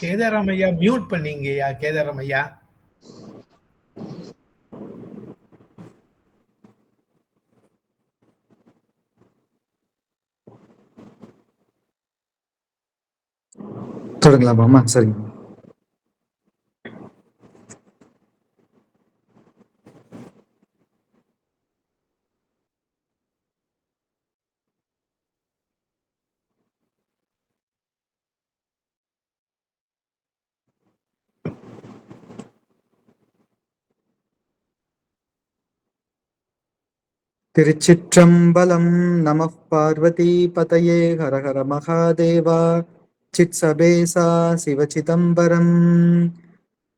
கேதாராம் ஐயா மியூட் பண்ணீங்கய்யா. கேதாராம் ஐயா தொடங்கலாமா? சரிங்க. திருச்சிற்றம்பலம். நம பார்வதி பதையே. ஹரஹர மகாதேவா. சித்சபேசா சிவசிதம்பரம்.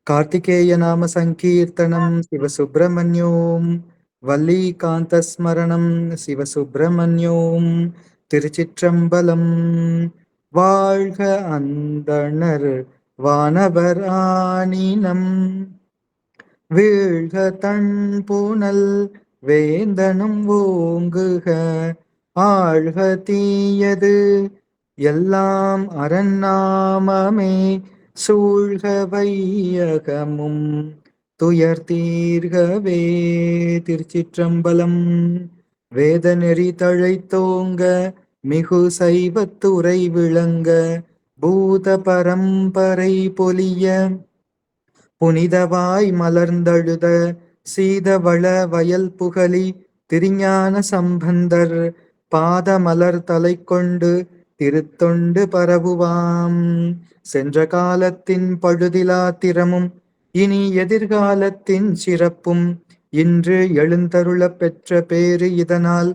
கார்த்திகேய நாம சங்கீர்த்தனம் சிவசுப்பிரமணியோம். வல்லிகாந்த ஸ்மரணம் சிவசுப்பிரமணியோம். திருச்சிற்றம்பலம். வாழ்க அந்தணர் வானவர் ஆனினம் வீழ்க தன்புனல் வேந்தனும் ஓங்குக. ஆழ்க தீயது எல்லாம் அரண்நாமமே சூழ்க வையகமும் துயர் தீர்கவே. திருச்சிற்றம்பலம். வேத நெறி தழைத்தோங்க மிகு சைவத்துறை விளங்க பூத பரம்பரை பொலிய புனிதவாய் மலர்ந்தழுத சீதவள வயல் புகழி திருஞான சம்பந்தர் பாதமலர் தலை கொண்டு திருத்தொண்டு பரவுவாம். சென்ற காலத்தின் பழுதிலா திறமும் இனி எதிர்காலத்தின் சிறப்பும் இன்று எழுந்தருளப் பெற்ற பேறு இதனால்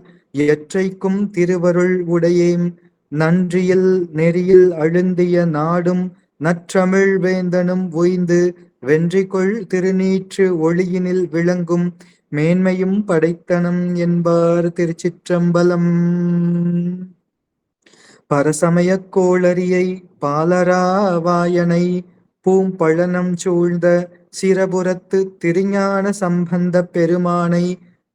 எற்றைக்கும் திருவருள் உடையேம். நன்றியில் நெறியில் அழுந்திய நாடும் நற்றமிழ் வேந்தனும் உய்ந்து வென்றிகொள் திருநீற்று ஒளியினில் விளங்கும் மேன்மையும் படைத்தனம் என்பார். திருச்சிற்றம்பலம். பரசமயக் கோளரியை பாலராவாயனை பூம்பழனம் சூழ்ந்த சிரபுரத்து திருஞான சம்பந்த பெருமானை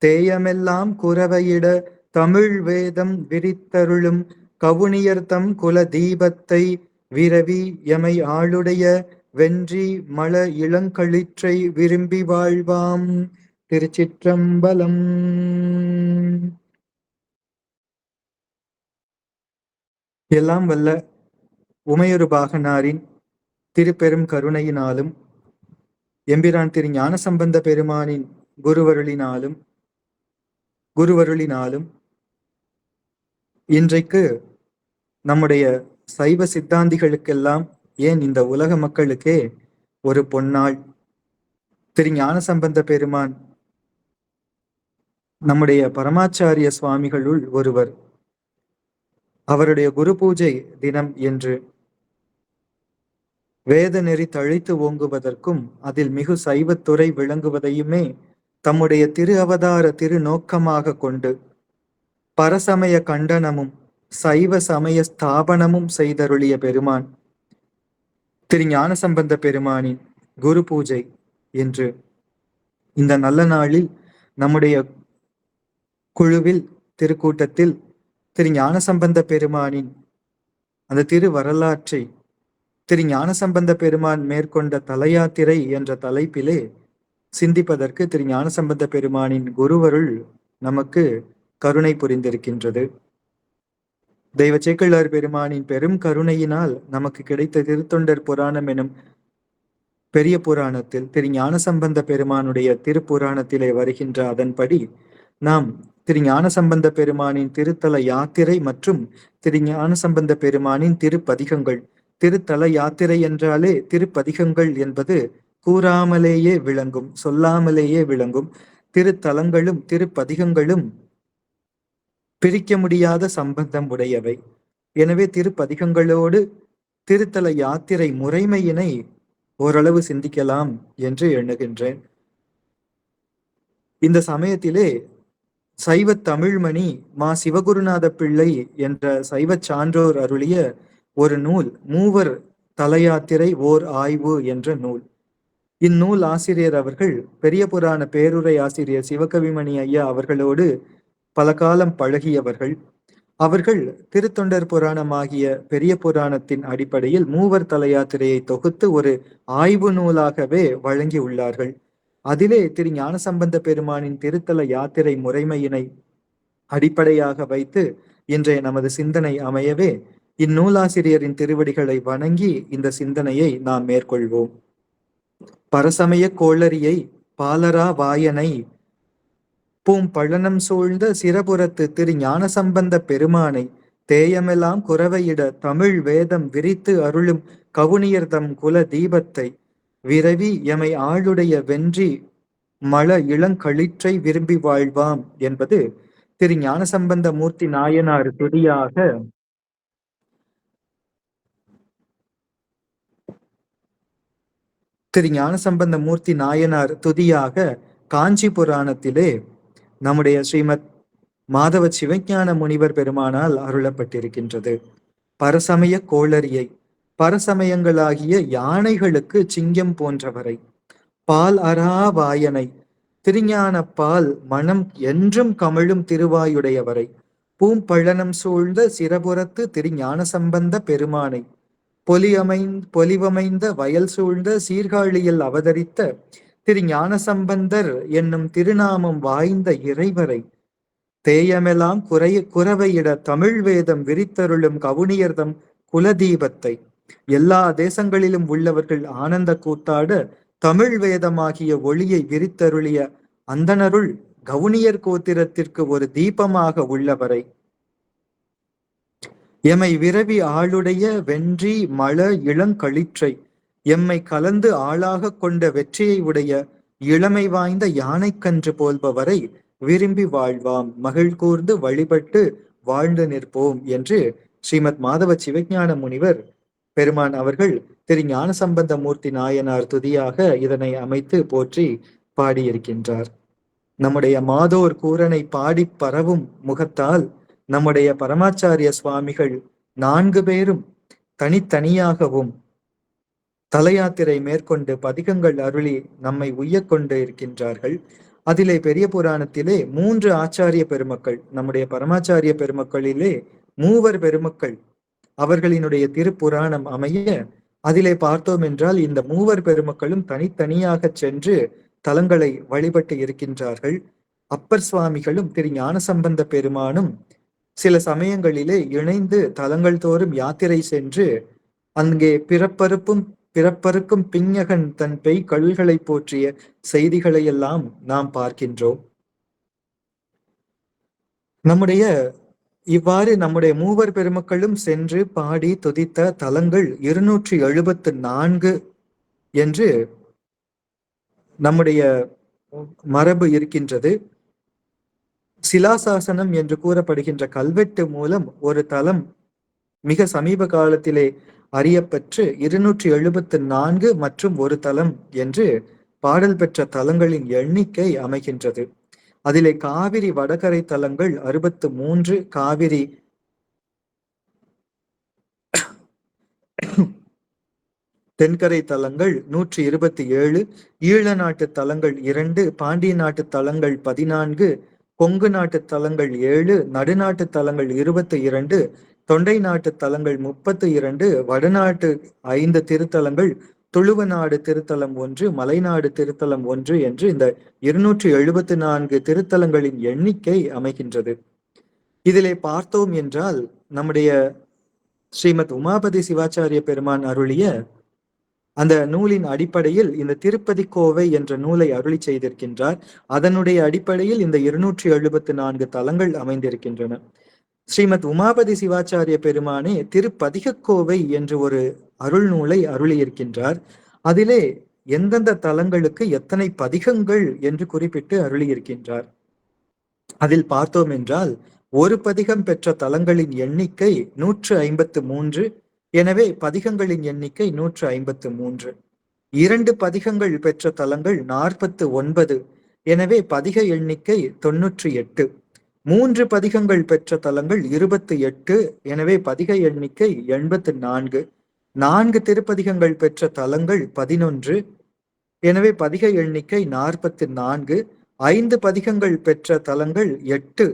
தேயமெல்லாம் குரவையிட தமிழ் வேதம் விரித்தருளும் கவுனியர்தம் குல தீபத்தை விரவி எமை ஆளுடைய வென்றி மல இளங்களிற்றை விரும்பி வாழ்வாம். திருச்சிற்றம்பலம். எல்லாம் வல்ல உமையொரு பாகனாரின் திருப்பெரும் கருணையினாலும் எம்பிரான் திரு ஞான சம்பந்த பெருமானின் குருவருளினாலும் இன்றைக்கு நம்முடைய சைவ சித்தாந்திகளுக்கெல்லாம், ஏன் இந்த உலக மக்களுக்கே ஒரு பொன்னாள். திரு ஞான சம்பந்த பெருமான் நம்முடைய பரமாச்சாரிய சுவாமிகளுள் ஒருவர். அவருடைய குரு பூஜை தினம் என்று வேத நெறி தழைத்து ஓங்குவதற்கும் அதில் மிகு சைவத்துறை விளங்குவதையுமே தம்முடைய திரு அவதார திரு நோக்கமாக கொண்டு பரசமய கண்டனமும் சைவ சமய ஸ்தாபனமும் செய்தருளிய பெருமான் திரு ஞான சம்பந்த பெருமானின் குரு பூஜை என்று இந்த நல்ல நாளில் நம்முடைய குழுவில் திருக்கூட்டத்தில் திரு ஞான சம்பந்த பெருமானின் அந்த திரு வரலாற்றை திரு ஞான சம்பந்த பெருமான் மேற்கொண்ட தலையாத்திரை என்ற தலைப்பிலே சிந்திப்பதற்கு திரு ஞான சம்பந்த பெருமானின் குருவருள் நமக்கு கருணை புரிந்திருக்கின்றது. தெய்வ சேக்கிழார் பெருமானின் பெரும் கருணையினால் நமக்கு கிடைத்த திருத்தொண்டர் புராணம் எனும் பெரிய புராணத்தில் திரு ஞான சம்பந்த பெருமானுடைய திருப்புராணத்திலே வருகின்ற அதன்படி நாம் திரு ஞான சம்பந்த பெருமானின் திருத்தல யாத்திரை மற்றும் திரு ஞான சம்பந்த பெருமானின் திருப்பதிகங்கள், திருத்தல யாத்திரை என்றாலே திருப்பதிகங்கள் என்பது கூறாமலேயே விளங்கும், சொல்லாமலேயே விளங்கும். திருத்தலங்களும் திருப்பதிகங்களும் பிரிக்க முடியாத சம்பந்தம் உடையவை. எனவே திருப்பதிகங்களோடு திருத்தல யாத்திரை முறைமையினை ஓரளவு சிந்திக்கலாம் என்று எண்ணுகின்றேன். இந்த சமயத்திலே சைவ தமிழ்மணி மா சிவகுருநாத பிள்ளை என்ற சைவ சான்றோர் அருளிய ஒரு நூல், மூவர் தலயாத்திரை ஓர் ஆய்வு என்ற நூல். இந்நூல் ஆசிரியர் அவர்கள் பெரிய புராண பேருரை ஆசிரியர் சிவகவிமணி ஐயா அவர்களோடு பல காலம் பழகியவர்கள். அவர்கள் திருத்தொண்டர் புராணமாகிய பெரிய புராணத்தின் அடிப்படையில் மூவர் தல யாத்திரையை தொகுத்து ஒரு ஆய்வு நூலாகவே வழங்கி உள்ளார்கள். அதிலே திரு ஞானசம்பந்த பெருமானின் திருத்தல யாத்திரை முறைமையினை அடிப்படையாக வைத்து இன்றைய நமது சிந்தனை அமையவே இந்நூலாசிரியரின் திருவடிகளை வணங்கி இந்த சிந்தனையை நாம் மேற்கொள்வோம். பரசமய கோளரியை பாலரா வாயனை பூம்பழனம் சூழ்ந்த சிரபுரத்து திரு ஞானசம்பந்த பெருமானை தேயமெல்லாம் குரவையிட தமிழ் வேதம் விரித்து அருளும் கவுனியர்தம் குல தீபத்தை விரவி எமை ஆளுடைய வென்றி மல இளங்களிற்றை விரும்பி வாழ்வாம் என்பது திரு ஞானசம்பந்த மூர்த்தி நாயனார் துதியாக காஞ்சி புராணத்திலே நம்முடைய ஸ்ரீமத் மாதவ சிவஞான முனிவர் பெருமானால் அருளப்பட்டிருக்கின்றது. பரசமய கோளரியை, பரசமயங்களாகிய யானைகளுக்கு சிங்கம் போன்றவரை, பால் அரா வாயனை, திருஞான பால் மனம் என்றும் கமழும் திருவாயுடையவரை, பூம்பழனம் சூழ்ந்த சிரபுரத்து திருஞான சம்பந்த பெருமானை, பொலிவமைந்த வயல் சூழ்ந்த சீர்காழியில் அவதரித்த திரு ஞானசம்பந்தர் என்னும் திருநாமம் வாய்ந்த இறைவரை, தேயமெல்லாம் குரவையிட தமிழ் வேதம் விரித்தருளும் கவுனியர்தம் குலதீபத்தை, எல்லா தேசங்களிலும் உள்ளவர்கள் ஆனந்த கூத்தாட தமிழ் வேதமாகிய ஒளியை விரித்தருளிய அந்தனருள் கவுனியர் கோத்திரத்திற்கு ஒரு தீபமாக உள்ளவரை, எமை விரவி ஆளுடைய வென்றி மல இளங்களிற்றை, எம்மை கலந்து ஆளாக கொண்ட வெற்றியை உடைய இளமை வாய்ந்த யானைக்கன்று போல்பவரை விரும்பி வாழ்வாம், மகிழ் கூர்ந்து வழிபட்டு வாழ்ந்து நிற்போம் என்று ஸ்ரீமத் மாதவ சிவஞான முனிவர் பெருமான் அவர்கள் திரு ஞானசம்பந்த மூர்த்தி நாயனார் துதியாக இதனை அமைத்து போற்றி பாடியிருக்கின்றார். நம்முடைய மாதோர் கூரனை பாடி பரவும் முகத்தால் நம்முடைய பரமாச்சாரிய சுவாமிகள் 4 பேரும் தனித்தனியாகவும் தலயாத்திரை மேற்கொண்டு பதிகங்கள் அருளி நம்மை உய்ய கொண்டு இருக்கின்றார்கள். அதிலே பெரிய புராணத்திலே 3 ஆச்சாரிய பெருமக்கள், நம்முடைய பரமாச்சாரிய பெருமக்களிலே 3 பெருமக்கள் அவர்களினுடைய திருப்புராணம் அமைய அதிலே பார்த்தோம் என்றால் இந்த 3 பெருமக்களும் தனித்தனியாக சென்று தலங்களை வழிபட்டு இருக்கின்றார்கள். அப்பர் சுவாமிகளும் திரு ஞானசம்பந்த பெருமானும் சில சமயங்களிலே இணைந்து தலங்கள் தோறும் யாத்திரை சென்று அங்கே பிறப்பறுக்கும் பிஞகன் தன் பெய் கழுல்களை போற்றிய செய்திகளை எல்லாம் நாம் பார்க்கின்றோம். இவ்வாறு நம்முடைய 3 பெருமக்களும் சென்று பாடி துதித்த தலங்கள் 274 என்று நம்முடைய மரபு இருக்கின்றது. சிலாசாசனம் என்று கூறப்படுகின்ற கல்வெட்டு மூலம் ஒரு தலம் மிக சமீப காலத்திலே அறியப்பெற்று 274 மற்றும் ஒரு தலம் என்று பாடல் பெற்ற தலங்களின் எண்ணிக்கை அமைகின்றது. அதிலே காவிரி வடகரை தலங்கள் 63, காவிரி தென்கரை தலங்கள் 127, ஈழ நாட்டு தலங்கள் 2, பாண்டிய நாட்டு தலங்கள் 14, கொங்கு நாட்டு தலங்கள் 7, நடுநாட்டு தலங்கள் 22, தொண்டை நாட்டு தலங்கள் 32, வடநாட்டு 5 திருத்தலங்கள், துளுவநாடு திருத்தலம் 1, மலைநாடு திருத்தலம் 1 என்று இந்த 274 திருத்தலங்களின் எண்ணிக்கை அமைகின்றது. இதிலே பார்த்தோம் என்றால் நம்முடைய ஸ்ரீமத் உமாபதி சிவாச்சாரிய பெருமான் அருளிய அந்த நூலின் அடிப்படையில் இந்த திருப்பதி கோவை என்ற நூலை அருளி செய்திருக்கின்றார். அதனுடைய அடிப்படையில் இந்த 274 தலங்கள் அமைந்திருக்கின்றன. ஸ்ரீமத் உமாபதி சிவாச்சாரிய பெருமானே திருப்பதிக கோவை என்று ஒரு அருள் நூலை அருளியிருக்கின்றார். அதிலே எந்தெந்த தலங்களுக்கு எத்தனை பதிகங்கள் என்று குறிப்பிட்டு அருளியிருக்கின்றார். அதில் பார்த்தோம் என்றால் ஒரு பதிகம் பெற்ற தலங்களின் எண்ணிக்கை 153. எனவே பதிகங்களின் எண்ணிக்கை 153. 2 பதிகங்கள் பெற்ற தலங்கள் 49. எனவே பதிக எண்ணிக்கை 98. 3 பதிகங்கள் பெற்ற தலங்கள் 28. எனவே பதிக எண்ணிக்கை 84. 4 திருப்பதிகங்கள் பெற்ற தலங்கள் 11. எனவே பதிக எண்ணிக்கை 44. 5 பதிகங்கள் பெற்ற தலங்கள் 8.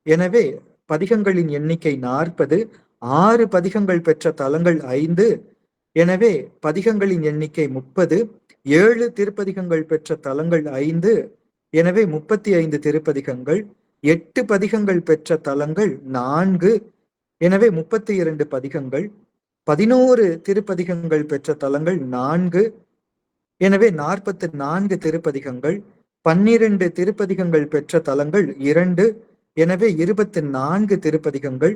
எனவே பதிகங்களின் எண்ணிக்கை 40. 6 பதிகங்கள் பெற்ற தலங்கள் 5. எனவே பதிகங்களின் எண்ணிக்கை 30. 7 திருப்பதிகங்கள் பெற்ற தலங்கள் 5. எனவே 35 திருப்பதிகங்கள். 8 பதிகங்கள் பெற்ற தலங்கள் 4. எனவே 32 பதிகங்கள். 11 திருப்பதிகங்கள் பெற்ற தலங்கள் 4. எனவே 44 திருப்பதிகங்கள். 12 திருப்பதிகங்கள் பெற்ற தலங்கள் 2. எனவே 24 திருப்பதிகங்கள்.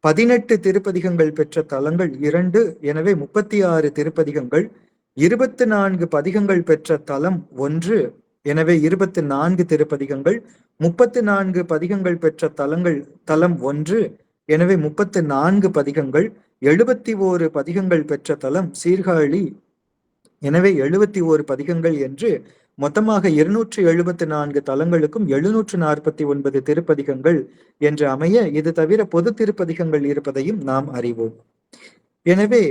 18 திருப்பதிகங்கள் பெற்ற தலங்கள் 2. எனவே 36 திருப்பதிகங்கள். 24 பதிகங்கள் பெற்ற தலம் 1. எனவே 24 திருப்பதிகங்கள். 34 பதிகங்கள் பெற்ற தலம் 1. எனவே 34 பதிகங்கள். 71 பதிகங்கள் பெற்ற தலம் சீர்காழி. எனவே 71 பதிகங்கள் என்று மொத்தமாக 274 தலங்களுக்கும் 749 திருப்பதிகங்கள் என்று அமைய, இது தவிர பொது திருப்பதிகங்கள் இருப்பதையும் நாம் அறிவோம். எனவே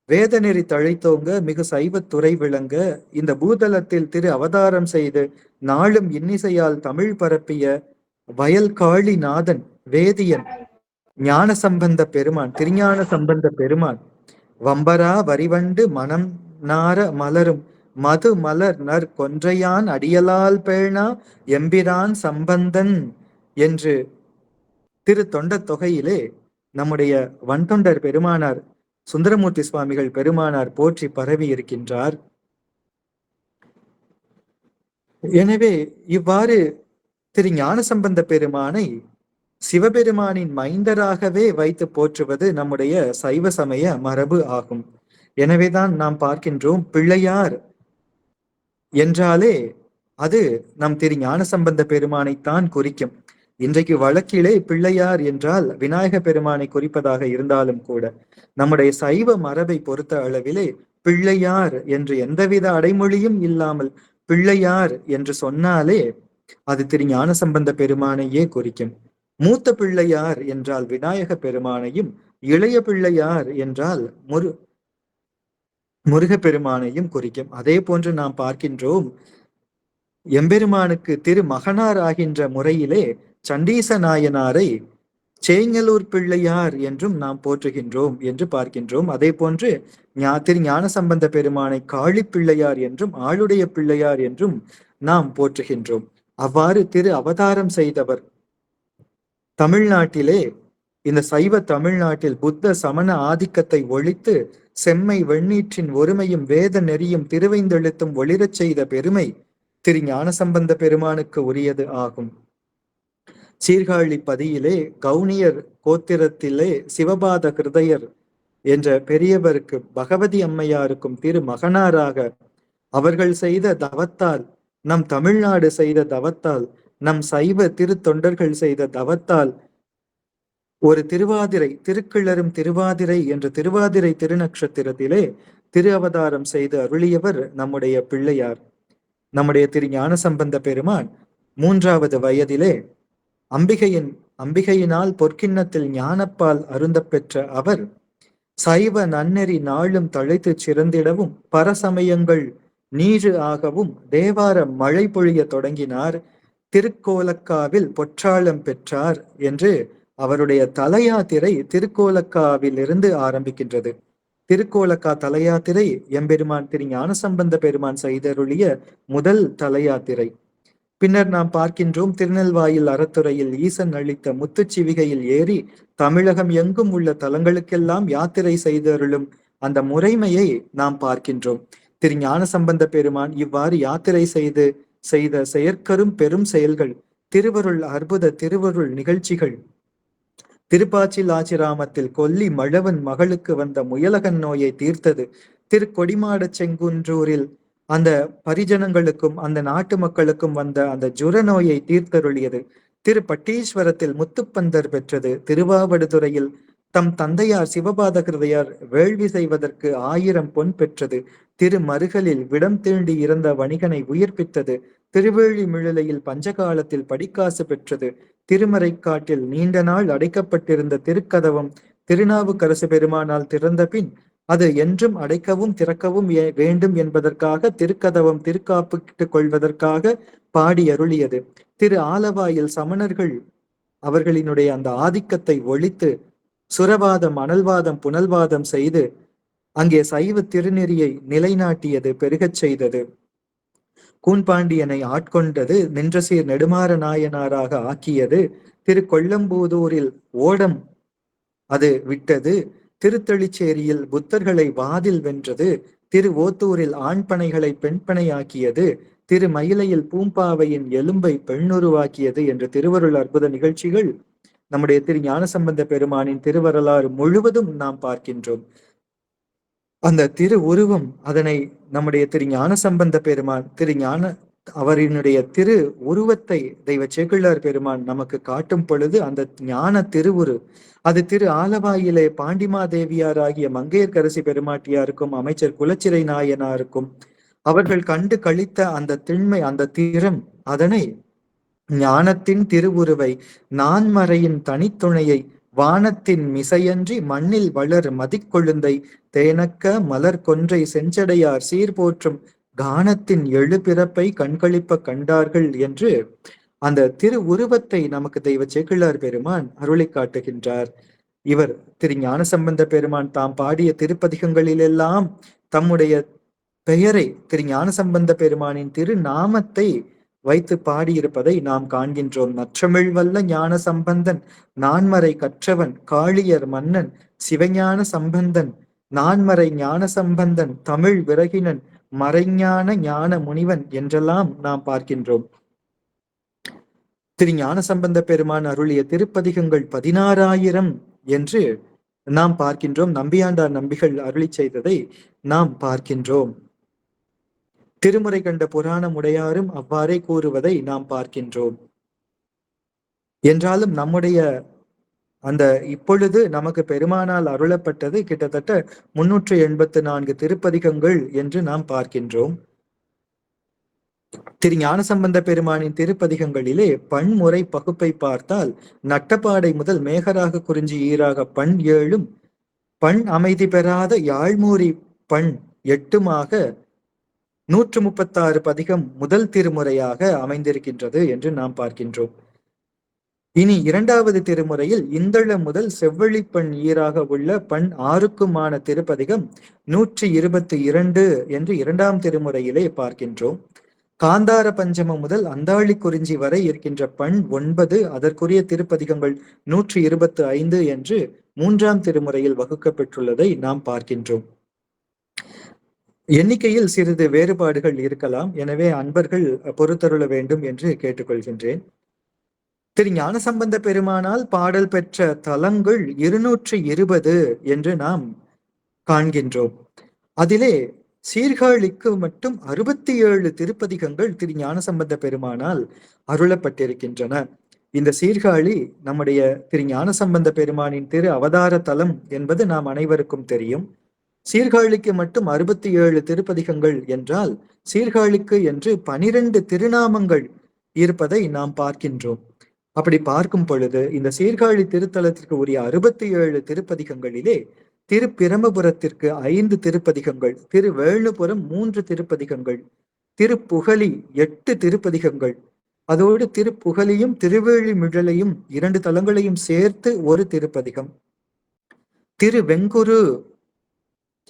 வேதநெறி தழைத்தோங்க, மிகு சைவத்துறை விளங்க, இந்த பூதலத்தில் திரு அவதாரம் செய்து நாளும் இன்னிசையால் தமிழ் பரப்பிய வயல்காளி நாதன் வேதியன் ஞான சம்பந்த பெருமான், திருஞான சம்பந்த பெருமான், வம்பரா வரிவண்டு மனம் நார மலரும் மது மலர் நற் கொன்றையான் அடியலால் பேணா எம்பிரான் சம்பந்தன் என்று திரு தொண்ட தொகையிலே நம்முடைய வன்தொண்டர் பெருமானார் சுந்தரமூர்த்தி சுவாமிகள் பெருமானார் போற்றி பரவி இருக்கின்றார். எனவே இவ்வாறு திரு ஞான சம்பந்த பெருமானை சிவபெருமானின் மைந்தராகவே வைத்து போற்றுவது நம்முடைய சைவ சமய மரபு ஆகும். எனவேதான் நாம் பார்க்கின்றோம், பிள்ளையார் என்றாலே அது நம் திரு ஞான சம்பந்த பெருமானைத்தான் குறிக்கும். இன்றைக்கு வழக்கிலே பிள்ளையார் என்றால் விநாயக பெருமானை குறிப்பதாக இருந்தாலும் கூட, நம்முடைய சைவ மரபை பொறுத்த அளவிலே பிள்ளையார் என்று எந்தவித அடைமொழியும் இல்லாமல் பிள்ளையார் என்று சொன்னாலே அது திரு ஞான சம்பந்த பெருமானையே குறிக்கும். மூத்த பிள்ளையார் என்றால் விநாயக பெருமானையும், இளைய பிள்ளையார் என்றால் முருக பெருமானையும் குறிக்கும். அதே போன்று நாம் பார்க்கின்றோம், எம்பெருமானுக்கு திரு மகனார் ஆகின்ற முறையிலே சண்டீச நாயனாரை சேங்கலூர் பிள்ளையார் என்றும் நாம் போற்றுகின்றோம் என்று பார்க்கின்றோம். அதே போன்று திரு ஞான சம்பந்த பெருமானை காளி பிள்ளையார் என்றும் ஆளுடைய பிள்ளையார் என்றும் நாம் போற்றுகின்றோம். அவ்வாறு திரு அவதாரம் செய்தவர் தமிழ்நாட்டிலே, இந்த சைவ தமிழ்நாட்டில் புத்த சமண ஆதிக்கத்தை ஒழித்து செம்மை வெண்ணீற்றின் ஒருமையும் வேத நெறியும் திருவைந்தெழுத்தும் ஒளிரச் செய்த பெருமை திரு ஞான சம்பந்த பெருமானுக்கு உரியது ஆகும். சீர்காழி பதியிலே கவுனியர் கோத்திரத்திலே சிவபாத கிருதயர் என்ற பெரியவருக்கு பகவதி அம்மையாருக்கும் திரு மகனாராக அவர்கள் செய்த தவத்தால், நம் தமிழ்நாடு செய்த தவத்தால், நம் சைவ திருத்தொண்டர்கள் செய்த தவத்தால் ஒரு திருவாதிரை, திருக்கிளரும் திருவாதிரை என்ற திருவாதிரை திருநக்ஷத்திரத்திலே திரு அவதாரம் செய்து அருளியவர் நம்முடைய பிள்ளையார். நம்முடைய திரு ஞான சம்பந்த பெருமான் 3வது வயதிலே அம்பிகையினால் பொற்கிண்ணத்தில் ஞானப்பால் அருந்த பெற்ற அவர் சைவ நன்னெறி நாளும் தழைத்து சிறந்திடவும் பரசமயங்கள் நீரு ஆகவும் தேவார மழை பொழிய தொடங்கினார். திருக்கோலக்காவில் பொற்றாளம் பெற்றார் என்று அவருடைய தலையாத்திரை திருக்கோலக்காவில் இருந்து ஆரம்பிக்கின்றது. திருக்கோலக்கா தலையாத்திரை எம்பெருமான் திரு ஞான சம்பந்த பெருமான் செய்தருளிய முதல் தலையாத்திரை. பின்னர் நாம் பார்க்கின்றோம், திருநெல்வாயில் அறத்துறையில் ஈசன் அளித்த முத்துச்சிவிகையில் ஏறி தமிழகம் எங்கும் உள்ள தலங்களுக்கெல்லாம் யாத்திரை செய்தருளும் அந்த முறைமையை நாம் பார்க்கின்றோம். திரு ஞான சம்பந்த பெருமான் இவ்வாறு யாத்திரை செய்த செயற்கரும் பெரும் செயல்கள், திருவருள் அற்புத திருவருள் நிகழ்ச்சிகள், திருப்பாச்சில் ஆச்சிராமத்தில் கொல்லி மழவன் மகளுக்கு வந்த முயலகன் நோயை தீர்த்தது, திருக்கொடிமாட செங்குன்றூரில் அந்த பரிஜனங்களுக்கும் அந்த நாட்டு மக்களுக்கும் வந்த அந்த ஜுர நோயை தீர்த்தருளியது, திருப்பட்டீஸ்வரத்தில் முத்துப்பந்தர் பெற்றது, திருவாவடுதுறையில் தம் தந்தையார் சிவபாத கிருதையார் வேள்வி செய்வதற்கு 1000 பொன் பெற்றது, திருமருகலில் விடம் தீண்டி இறந்த வணிகனை உயிர்ப்பித்தது, திருவேழிமிழலையில் பஞ்சகாலத்தில் படிக்காசு பெற்றது, திருமறைக்காட்டில் நீண்ட நாள் அடைக்கப்பட்டிருந்த திருக்கதவம் திருநாவுக்கரசு பெருமானால் திறந்த பின் அது என்றும் அடைக்கவும் திறக்கவும் வேண்டும் என்பதற்காக திருக்கதவம் திருக்காப்பிட்டுக் கொள்வதற்காக பாடி அருளியது, திரு ஆலவாயில் சமணர்கள் அவர்களினுடைய அந்த ஆதிக்கத்தை ஒழித்து சுரவாதம், அனல்வாதம், புனல்வாதம் செய்து அங்கே சைவ திருநெறியை நிலைநாட்டியது, பெருகச் செய்தது. கூன்பாண்டியனை ஆட்கொண்டது, நின்றசீர் நெடுமாற நாயனாராக ஆக்கியது, திரு கொல்லம்பூதூரில் ஓடம் அது விட்டது, திருத்தளிச்சேரியில் புத்தர்களை வாதில் வென்றது, திரு ஓத்தூரில் ஆண்பனைகளை பெண்பனையாக்கியது, திரு மயிலையில் பூம்பாவையின் எலும்பை பெண்ணுருவாக்கியது என்ற திருவருள் அற்புத நிகழ்ச்சிகள் நம்முடைய திரு ஞானசம்பந்த பெருமானின் திருவரலாறு முழுவதும் நாம் பார்க்கின்றோம். அந்த திரு உருவம், அதனை நம்முடைய திரு ஞானசம்பந்த பெருமான் அவரினுடைய திரு உருவத்தை தெய்வ சேக்கிழார் பெருமான் நமக்கு காட்டும் பொழுது அந்த ஞான திருவுரு அது திரு ஆலவாயிலே பாண்டிமாதேவியார் ஆகிய மங்கையர்க்கரசி பெருமாட்டியாருக்கும் அமைச்சர் குலச்சிறை நாயனாருக்கும் அவர்கள் கண்டு கழித்த அந்த திண்மை, அந்த திறம், அதனை ஞானத்தின் திருவுருவை நான்மறையின் தனித்துணையை வானத்தின் மிசையன்றி மண்ணில் வளர் மதிக்கொழுந்தை தேனக்க மலர் கொன்றை செஞ்சடையார் சீர்போற்றும் கானத்தின் எழுபிறப்பை கண்களிப்ப கண்டார்கள் என்று அந்த திரு உருவத்தை நமக்கு தெய்வ சேக்கிழார் பெருமான் அருளை காட்டுகின்றார். இவர் திரு ஞானசம்பந்த பெருமான் தாம் பாடிய திருப்பதிகங்களிலெல்லாம் தம்முடைய பெயரை, திரு ஞானசம்பந்த பெருமானின் திருநாமத்தை வைத்து பாடியிருப்பதை நாம் காண்கின்றோம். நற்றமிழ் வல்ல ஞான சம்பந்தன், நான்மறை கற்றவன், காளியர் மன்னன், சிவஞான சம்பந்தன், நான்மறை ஞான சம்பந்தன், தமிழ் விறகினன், மறைஞான ஞான முனிவன் என்றெல்லாம் நாம் பார்க்கின்றோம். திரு ஞானசம்பந்த பெருமான் அருளிய திருப்பதிகங்கள் 16,000 என்று நாம் பார்க்கின்றோம். நம்பியாண்டார் நம்பிகள் அருளி செய்ததை நாம் பார்க்கின்றோம். திருமுறை கண்ட புராணம் உடையாரும் அவ்வாறே கூறுவதை நாம் பார்க்கின்றோம். என்றாலும் நம்முடைய அந்த இப்பொழுது நமக்கு பெருமானால் அருளப்பட்டது கிட்டத்தட்ட 384 திருப்பதிகங்கள் என்று நாம் பார்க்கின்றோம். திரு ஞானசம்பந்த பெருமானின் திருப்பதிகங்களிலே பன்முறை பகுப்பை பார்த்தால் நட்டப்பாடை முதல் மேகராக குறிஞ்சி ஈராக பண் 7, பண் அமைதி பெறாத யாழ்மூரி பண் 8மாக 136 பதிகம் முதல் திருமுறையாக அமைந்திருக்கின்றது என்று நாம் பார்க்கின்றோம். இனி இரண்டாவது திருமுறையில் இந்தள முதல் செவ்வழிப்பண் ஈராக உள்ள பண் 6க்குமான திருப்பதிகம் 122 என்று இரண்டாம் திருமுறையிலே பார்க்கின்றோம். காந்தார பஞ்சமம் முதல் அந்தாளி குறிஞ்சி வரை இருக்கின்ற பண் 9, அதற்குரிய திருப்பதிகங்கள் 125 என்று மூன்றாம் திருமுறையில் வகுக்கப்பெற்றுள்ளதை நாம் பார்க்கின்றோம். எண்ணிக்கையில் சிறிது வேறுபாடுகள் இருக்கலாம், எனவே அன்பர்கள் பொறுத்தருள வேண்டும் என்று கேட்டுக்கொள்கின்றேன். திரு ஞானசம்பந்த பெருமானால் பாடல் பெற்ற தலங்கள் 220 என்று நாம் காண்கின்றோம். அதிலே சீர்காழிக்கு மட்டும் 67 திருப்பதிகங்கள் திரு ஞானசம்பந்த பெருமானால் அருளப்பட்டிருக்கின்றன. இந்த சீர்காழி நம்முடைய திரு ஞானசம்பந்த பெருமானின் திரு அவதார தலம் என்பது நாம் அனைவருக்கும் தெரியும். சீர்காழிக்கு மட்டும் 67 திருப்பதிகங்கள் என்றால் சீர்காழிக்கு என்று 12 திருநாமங்கள் இருப்பதை நாம் பார்க்கின்றோம். அப்படி பார்க்கும் பொழுது இந்த சீர்காழி திருத்தலத்திற்கு உரிய 67 திருப்பதிகங்களிலே திருப்பிரமபுரத்திற்கு 5 திருப்பதிகங்கள், திருவேணுபுரம் 3 திருப்பதிகங்கள், திருப்புகலி 8 திருப்பதிகங்கள், அதோடு திருப்புகலியும் திருவேழிமிழலையும் 2 தலங்களையும் சேர்த்து ஒரு திருப்பதிகம், திருவெங்குரு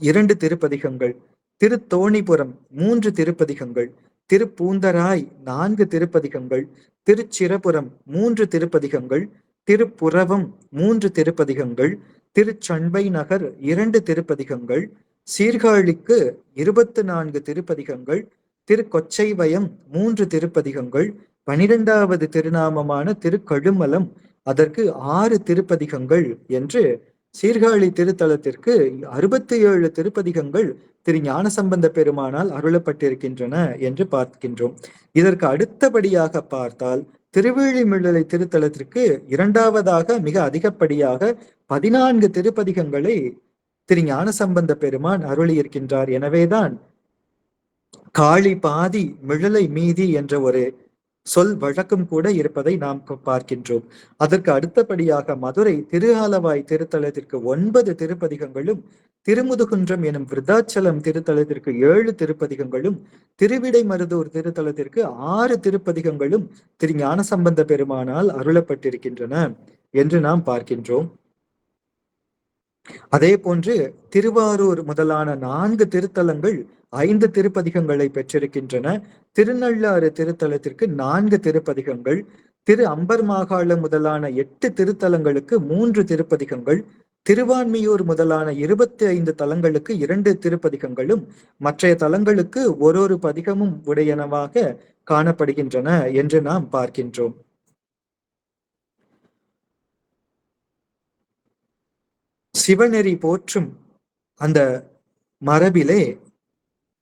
2 திருப்பதிகங்கள், திருத்தோணிபுரம் 3 திருப்பதிகங்கள், திருப்பூந்தராய் 4 திருப்பதிகங்கள், திருச்சிரபுரம் 3 திருப்பதிகங்கள், திருப்புறவம் 3 திருப்பதிகங்கள், திருச்சண்பை நகர் 2 திருப்பதிகங்கள், சீர்காழிக்கு 24 திருப்பதிகங்கள், திருக்கொச்சைவயம் 3 திருப்பதிகங்கள், 12வது திருநாமமான திருக்கழுமலம் அதற்கு 6 திருப்பதிகங்கள் என்று சீர்காழி திருத்தலத்திற்கு 67 திருப்பதிகங்கள் திரு ஞானசம்பந்த பெருமானால் அருளப்பட்டிருக்கின்றன என்று பார்க்கின்றோம். இதற்கு அடுத்தபடியாக பார்த்தால் திருவேழிமிழலை திருத்தலத்திற்கு இரண்டாவதாக மிக அதிகப்படியாக 14 திருப்பதிகங்களை திரு ஞானசம்பந்த பெருமான் அருளியிருக்கின்றார். எனவேதான் காளி பாதி மிழலை மீதி என்ற ஒரு சொல் வழக்கம் கூட இருப்பதை நாம் பார்க்கின்றோம். அதற்கு அடுத்தபடியாக மதுரை திரு ஆலவாய் திருத்தலத்திற்கு 9 திருப்பதிகங்களும், திருமுதுகுன்றம் எனும் விருத்தாச்சலம் திருத்தலத்திற்கு 7 திருப்பதிகங்களும், திருவிடைமருதூர் திருத்தலத்திற்கு 6 திருப்பதிகங்களும் திரு ஞானசம்பந்த பெருமானால் அருளப்பட்டிருக்கின்றன என்று நாம் பார்க்கின்றோம். அதே போன்று திருவாரூர் முதலான 4 திருத்தலங்கள் 5 திருப்பதிகங்களை பெற்றிருக்கின்றன. திருநள்ளாறு திருத்தலத்திற்கு 4 திருப்பதிகங்கள், திரு அம்பர் மாகாளம் முதலான 8 திருத்தலங்களுக்கு 3 திருப்பதிகங்கள், திருவான்மியூர் முதலான 25 தலங்களுக்கு 2 திருப்பதிகங்களும், மற்றைய தலங்களுக்கு ஒரு பதிகமும் உடையனவாக காணப்படுகின்றன என்று நாம் பார்க்கின்றோம். சிவநெறி போற்றும் அந்த மரபிலே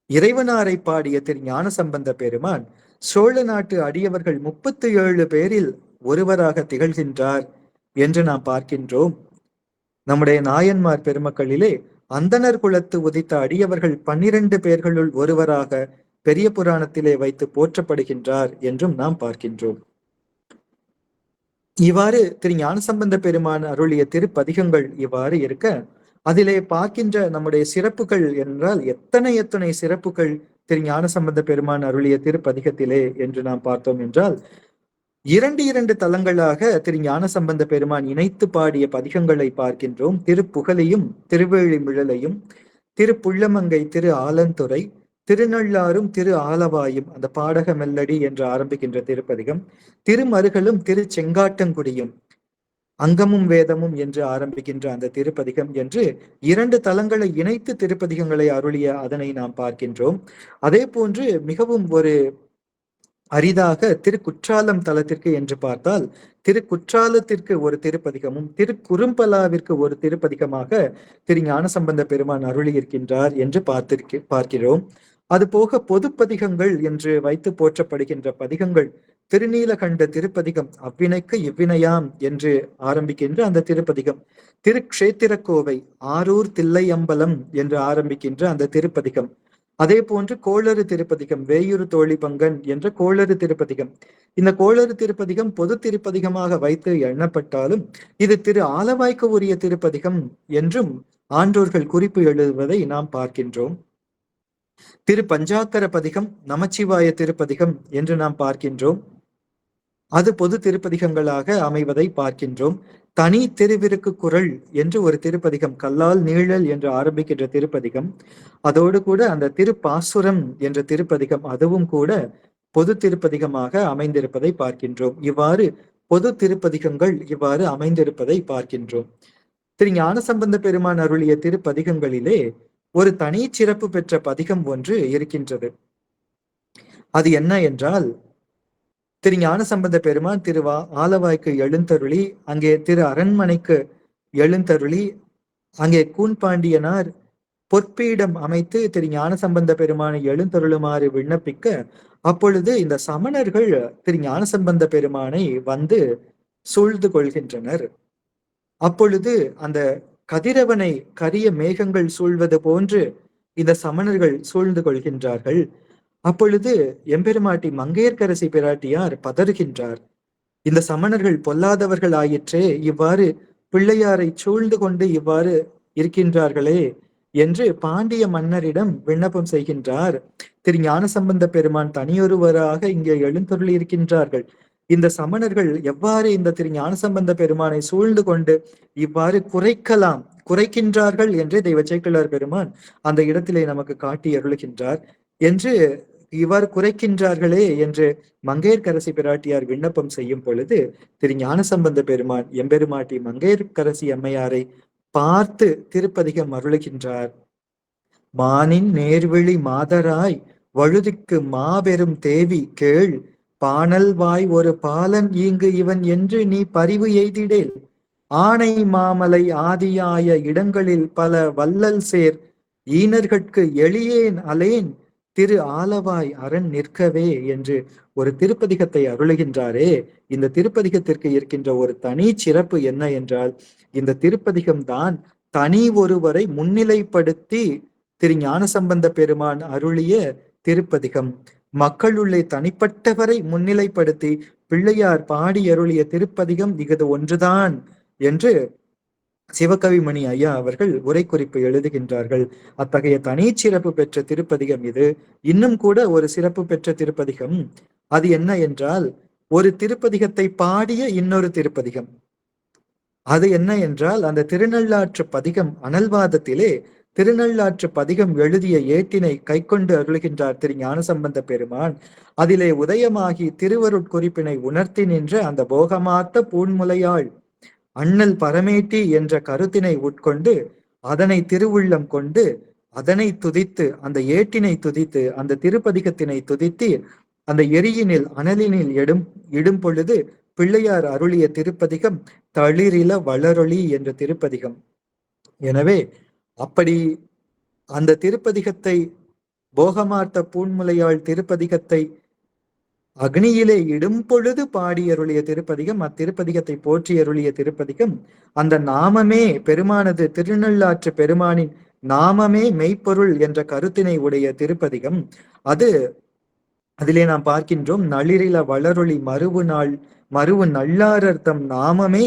இறைவனாரை பாடிய திரு ஞானசம்பந்த பெருமான் சோழ நாட்டு அடியவர்கள் 37 பேரில் ஒருவராக திகழ்கின்றார் என்று நாம் பார்க்கின்றோம். நம்முடைய நாயன்மார் பெருமக்களிலே அந்தணர் குலத்து உதித்த அடியவர்கள் 12 பேர்களுள் ஒருவராக பெரிய புராணத்திலே வைத்து போற்றப்படுகின்றார் என்றும் நாம் பார்க்கின்றோம். இவ்வாறு திரு ஞானசம்பந்த பெருமான் அருளிய திருப்பதிகங்கள் இவ்வாறு இருக்க, அதிலே பார்க்கின்ற நம்முடைய சிறப்புகள் என்றால் எத்தனை சிறப்புகள் திரு ஞானசம்பந்த பெருமான் அருளிய திருப்பதிகத்திலே என்று நாம் பார்த்தோம் என்றால், 2 தலங்களாக திரு ஞானசம்பந்த பெருமான் இணைத்து பாடிய பதிகங்களை பார்க்கின்றோம். திருப்புகழையும் திருவேழிமிழலையும், திருப்புள்ளமங்கை திரு ஆலந்துறை, திருநள்ளாறும் திரு ஆலவாயும் அந்த பாடக மெல்லடி என்று ஆரம்பிக்கின்ற திருப்பதிகம், திருமருகலும் திரு செங்காட்டங்குடியும் அங்கமும் வேதமும் என்று ஆரம்பிக்கின்ற அந்த திருப்பதிகம் என்று 2 தலங்களை இணைத்து திருப்பதிகங்களை அருளிய அதனை நாம் பார்க்கின்றோம். அதே போன்று மிகவும் ஒரு அரிதாக திருக்குற்றாலம் தலத்திற்கு என்று பார்த்தால், திருக்குற்றாலத்திற்கு ஒரு திருப்பதிகமும், திருக்குறும்பலாவிற்கு ஒரு திருப்பதிகமாக திரு ஞானசம்பந்த பெருமான் அருளி இருக்கின்றார் என்று பார்க்கிறோம். அதுபோக பொதுப்பதிகங்கள் என்று வைத்து போற்றப்படுகின்ற பதிகங்கள், திருநீலகண்ட திருப்பதிகம் அவ்வினைக்கு இவ்வினையாம் என்று ஆரம்பிக்கின்ற அந்த திருப்பதிகம், திருக்ஷேத்திரக்கோவை ஆரூர் தில்லையம்பலம் என்று ஆரம்பிக்கின்ற அந்த திருப்பதிகம், அதே போன்று கோளறு திருப்பதிகம் வேயூரு தோழி பங்கன் என்ற கோளறு திருப்பதிகம். இந்த கோளறு திருப்பதிகம் பொது திருப்பதிகமாக வைத்து எண்ணப்பட்டாலும் இது திரு ஆலவாய்க்கு உரிய திருப்பதிகம் என்றும் ஆன்றோர்கள் குறிப்பு எழுதுவதை நாம் பார்க்கின்றோம். திரு பஞ்சாக்கர பதிகம் நமச்சிவாய திருப்பதிகம் என்று நாம் பார்க்கின்றோம். அது பொது திருப்பதிகங்களாக அமைவதை பார்க்கின்றோம். தனி திருவிருக்கு குரல் என்று ஒரு திருப்பதிகம், கல்லால் நீழல் என்று ஆரம்பிக்கின்ற திருப்பதிகம், அதோடு கூட அந்த திருப்பாசுரம் என்ற திருப்பதிகம் அதுவும் கூட பொது திருப்பதிகமாக அமைந்திருப்பதை பார்க்கின்றோம். இவ்வாறு பொது திருப்பதிகங்கள் இவ்வாறு அமைந்திருப்பதை பார்க்கின்றோம். திரு ஞானசம்பந்த பெருமான் அருளிய திருப்பதிகங்களிலே ஒரு தனி சிறப்பு பெற்ற பதிகம் ஒன்று இருக்கின்றது. அது என்ன என்றால், திரு ஞானசம்பந்த பெருமான் திரு ஆலவாய்க்கு எழுந்தருளி, அங்கே திரு அரண்மனைக்கு எழுந்தருளி, அங்கே கூன்பாண்டியனார் பொற்பீடம் அமைத்து திரு ஞானசம்பந்த பெருமானை எழுந்தருளுமாறு விண்ணப்பிக்க, அப்பொழுது இந்த சமணர்கள் திரு ஞானசம்பந்த பெருமானை வந்து சூழ்ந்து கொள்கின்றனர். அப்பொழுது அந்த கதிரவனை கரிய மேகங்கள் சூழ்வது போன்று இந்த சமணர்கள் சூழ்ந்து கொள்கின்றார்கள். அப்பொழுது எம்பெருமாட்டி மங்கையர்க்கரசி பிராட்டியார் பதறுகின்றார். இந்த சமணர்கள் பொல்லாதவர்கள் ஆயிற்றே, இவ்வாறு பிள்ளையாரை சூழ்ந்து கொண்டு இவ்வாறு இருக்கின்றார்களே என்று பாண்டிய மன்னரிடம் விண்ணப்பம் செய்கின்றார். திரு ஞானசம்பந்த பெருமான் தனியொருவராக இங்கே எழுந்தருளி இருக்கின்றார்கள். இந்த சமணர்கள் எவ்வாறு இந்த திரு ஞானசம்பந்த பெருமானை சூழ்ந்து கொண்டு இவ்வாறு குறைக்கின்றார்கள் என்று தெய்வ சேக்கிழார் பெருமான் அந்த இடத்திலே நமக்கு காட்டி அருளுகின்றார். என்று இவ்வாறு குறைக்கின்றார்களே என்று மங்கையர்க்கரசி பிராட்டியார் விண்ணப்பம் செய்யும் பொழுது திரு ஞானசம்பந்த பெருமான் எம்பெருமாட்டி மங்கையர்க்கரசி அம்மையாரை பார்த்து திருப்பதிகம் அருளுகின்றார். மானின் நேர்விழி மாதராய் வழுதிக்கு மாபெரும் தேவி கேள், பானல் வாய் ஒரு பாலன் ஈங்கு இவன் என்று நீ பரிவு எய்திடேல், ஆனை மாமலை ஆதியாய இடங்களில் பல வல்லல் சேர் ஈனர்கட்கு எளியேன் அலேன் திரு ஆலவாய் அரண் நிற்கவே என்று ஒரு திருப்பதிகத்தை அருளுகின்றாரே. இந்த திருப்பதிகத்திற்கு இருக்கின்ற ஒரு தனி சிறப்பு என்ன என்றால், இந்த திருப்பதிகம்தான் தனி ஒருவரை முன்னிலைப்படுத்தி திரு ஞானசம்பந்த பெருமான் அருளிய திருப்பதிகம். மக்களுள்ளே தனிப்பட்டவரை முன்னிலைப்படுத்தி பிள்ளையார் பாடி அருளிய திருப்பதிகம் இஃது ஒன்றுதான் என்று சிவகவிமணி ஐயா அவர்கள் உரை குறிப்பு எழுதுகின்றார்கள். அத்தகைய தனி சிறப்பு பெற்ற திருப்பதிகம் இது. இன்னும் கூட ஒரு சிறப்பு பெற்ற திருப்பதிகம், அது என்ன என்றால், ஒரு திருப்பதிகத்தை பாடிய இன்னொரு திருப்பதிகம். அது என்ன என்றால், அந்த திருநள்ளாற்று பதிகம் அனல்வாதத்திலே திருநள்ளாற்று பதிகம் எழுதிய ஏட்டினை கைக்கொண்டு அருளுகின்றார் திரு ஞானசம்பந்த பெருமான். அதிலே உதயமாகி திருவருட்குறிப்பினை உணர்த்தி நின்ற அந்த போகமாத்த பூன்முலையாள் அண்ணல் பரமேட்டி என்ற கருத்தினை உட்கொண்டு அதனை திருவுள்ளம் கொண்டு அதனை துதித்து, அந்த ஏட்டினை துதித்து, அந்த திருப்பதிகத்தினை துதித்து, அந்த எரியினில் அனலினில் இடும் பொழுது பிள்ளையார் அருளிய திருப்பதிகம் தளிரில வளரொளி என்ற திருப்பதிகம். எனவே அப்படி அந்த திருப்பதிகத்தை, போகமார்த்த பூன்முலையாள் திருப்பதிகத்தை அக்னியிலே இடும் பொழுது பாடியருளிய திருப்பதிகம், அத்திருப்பதிகத்தை போற்றி அருளிய திருப்பதிகம். அந்த நாமமே பெருமானது, திருநள்ளாற்று பெருமானின் நாமமே மெய்ப்பொருள் என்ற கருத்தினை உடைய திருப்பதிகம் அது. அதிலே நாம் பார்க்கின்றோம், நளிரில வளரொளி மருவு நல்லாரர்த்தம் நாமமே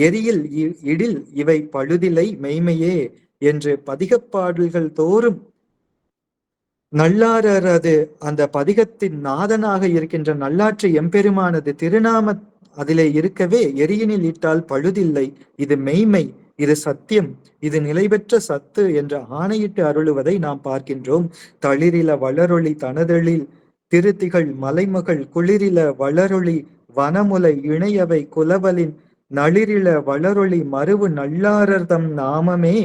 எரியில் இடில் இவை பழுதிலை மெய்மையே என்று பதிகப்பாடல்கள் தோறும் நல்லாரது அந்த பதிகத்தின் நாதனாக இருக்கின்ற நல்லாற்று எம்பெருமானது திருநாம அதிலே இருக்கவே எரியினில் இட்டால் பழுதில்லை, இது மெய்மை, இது சத்தியம், இது நிலை பெற்ற சத்து என்று ஆணையிட்டு அருளுவதை நாம் பார்க்கின்றோம். தளிரில வளரொளி தனதெழில் திருத்திகள் மலைமகள் குளிரில வளரொளி வனமுலை இணையவை குலவலின் நளிரில வளரொளி மருவு நல்லாரர்தம் நாமமே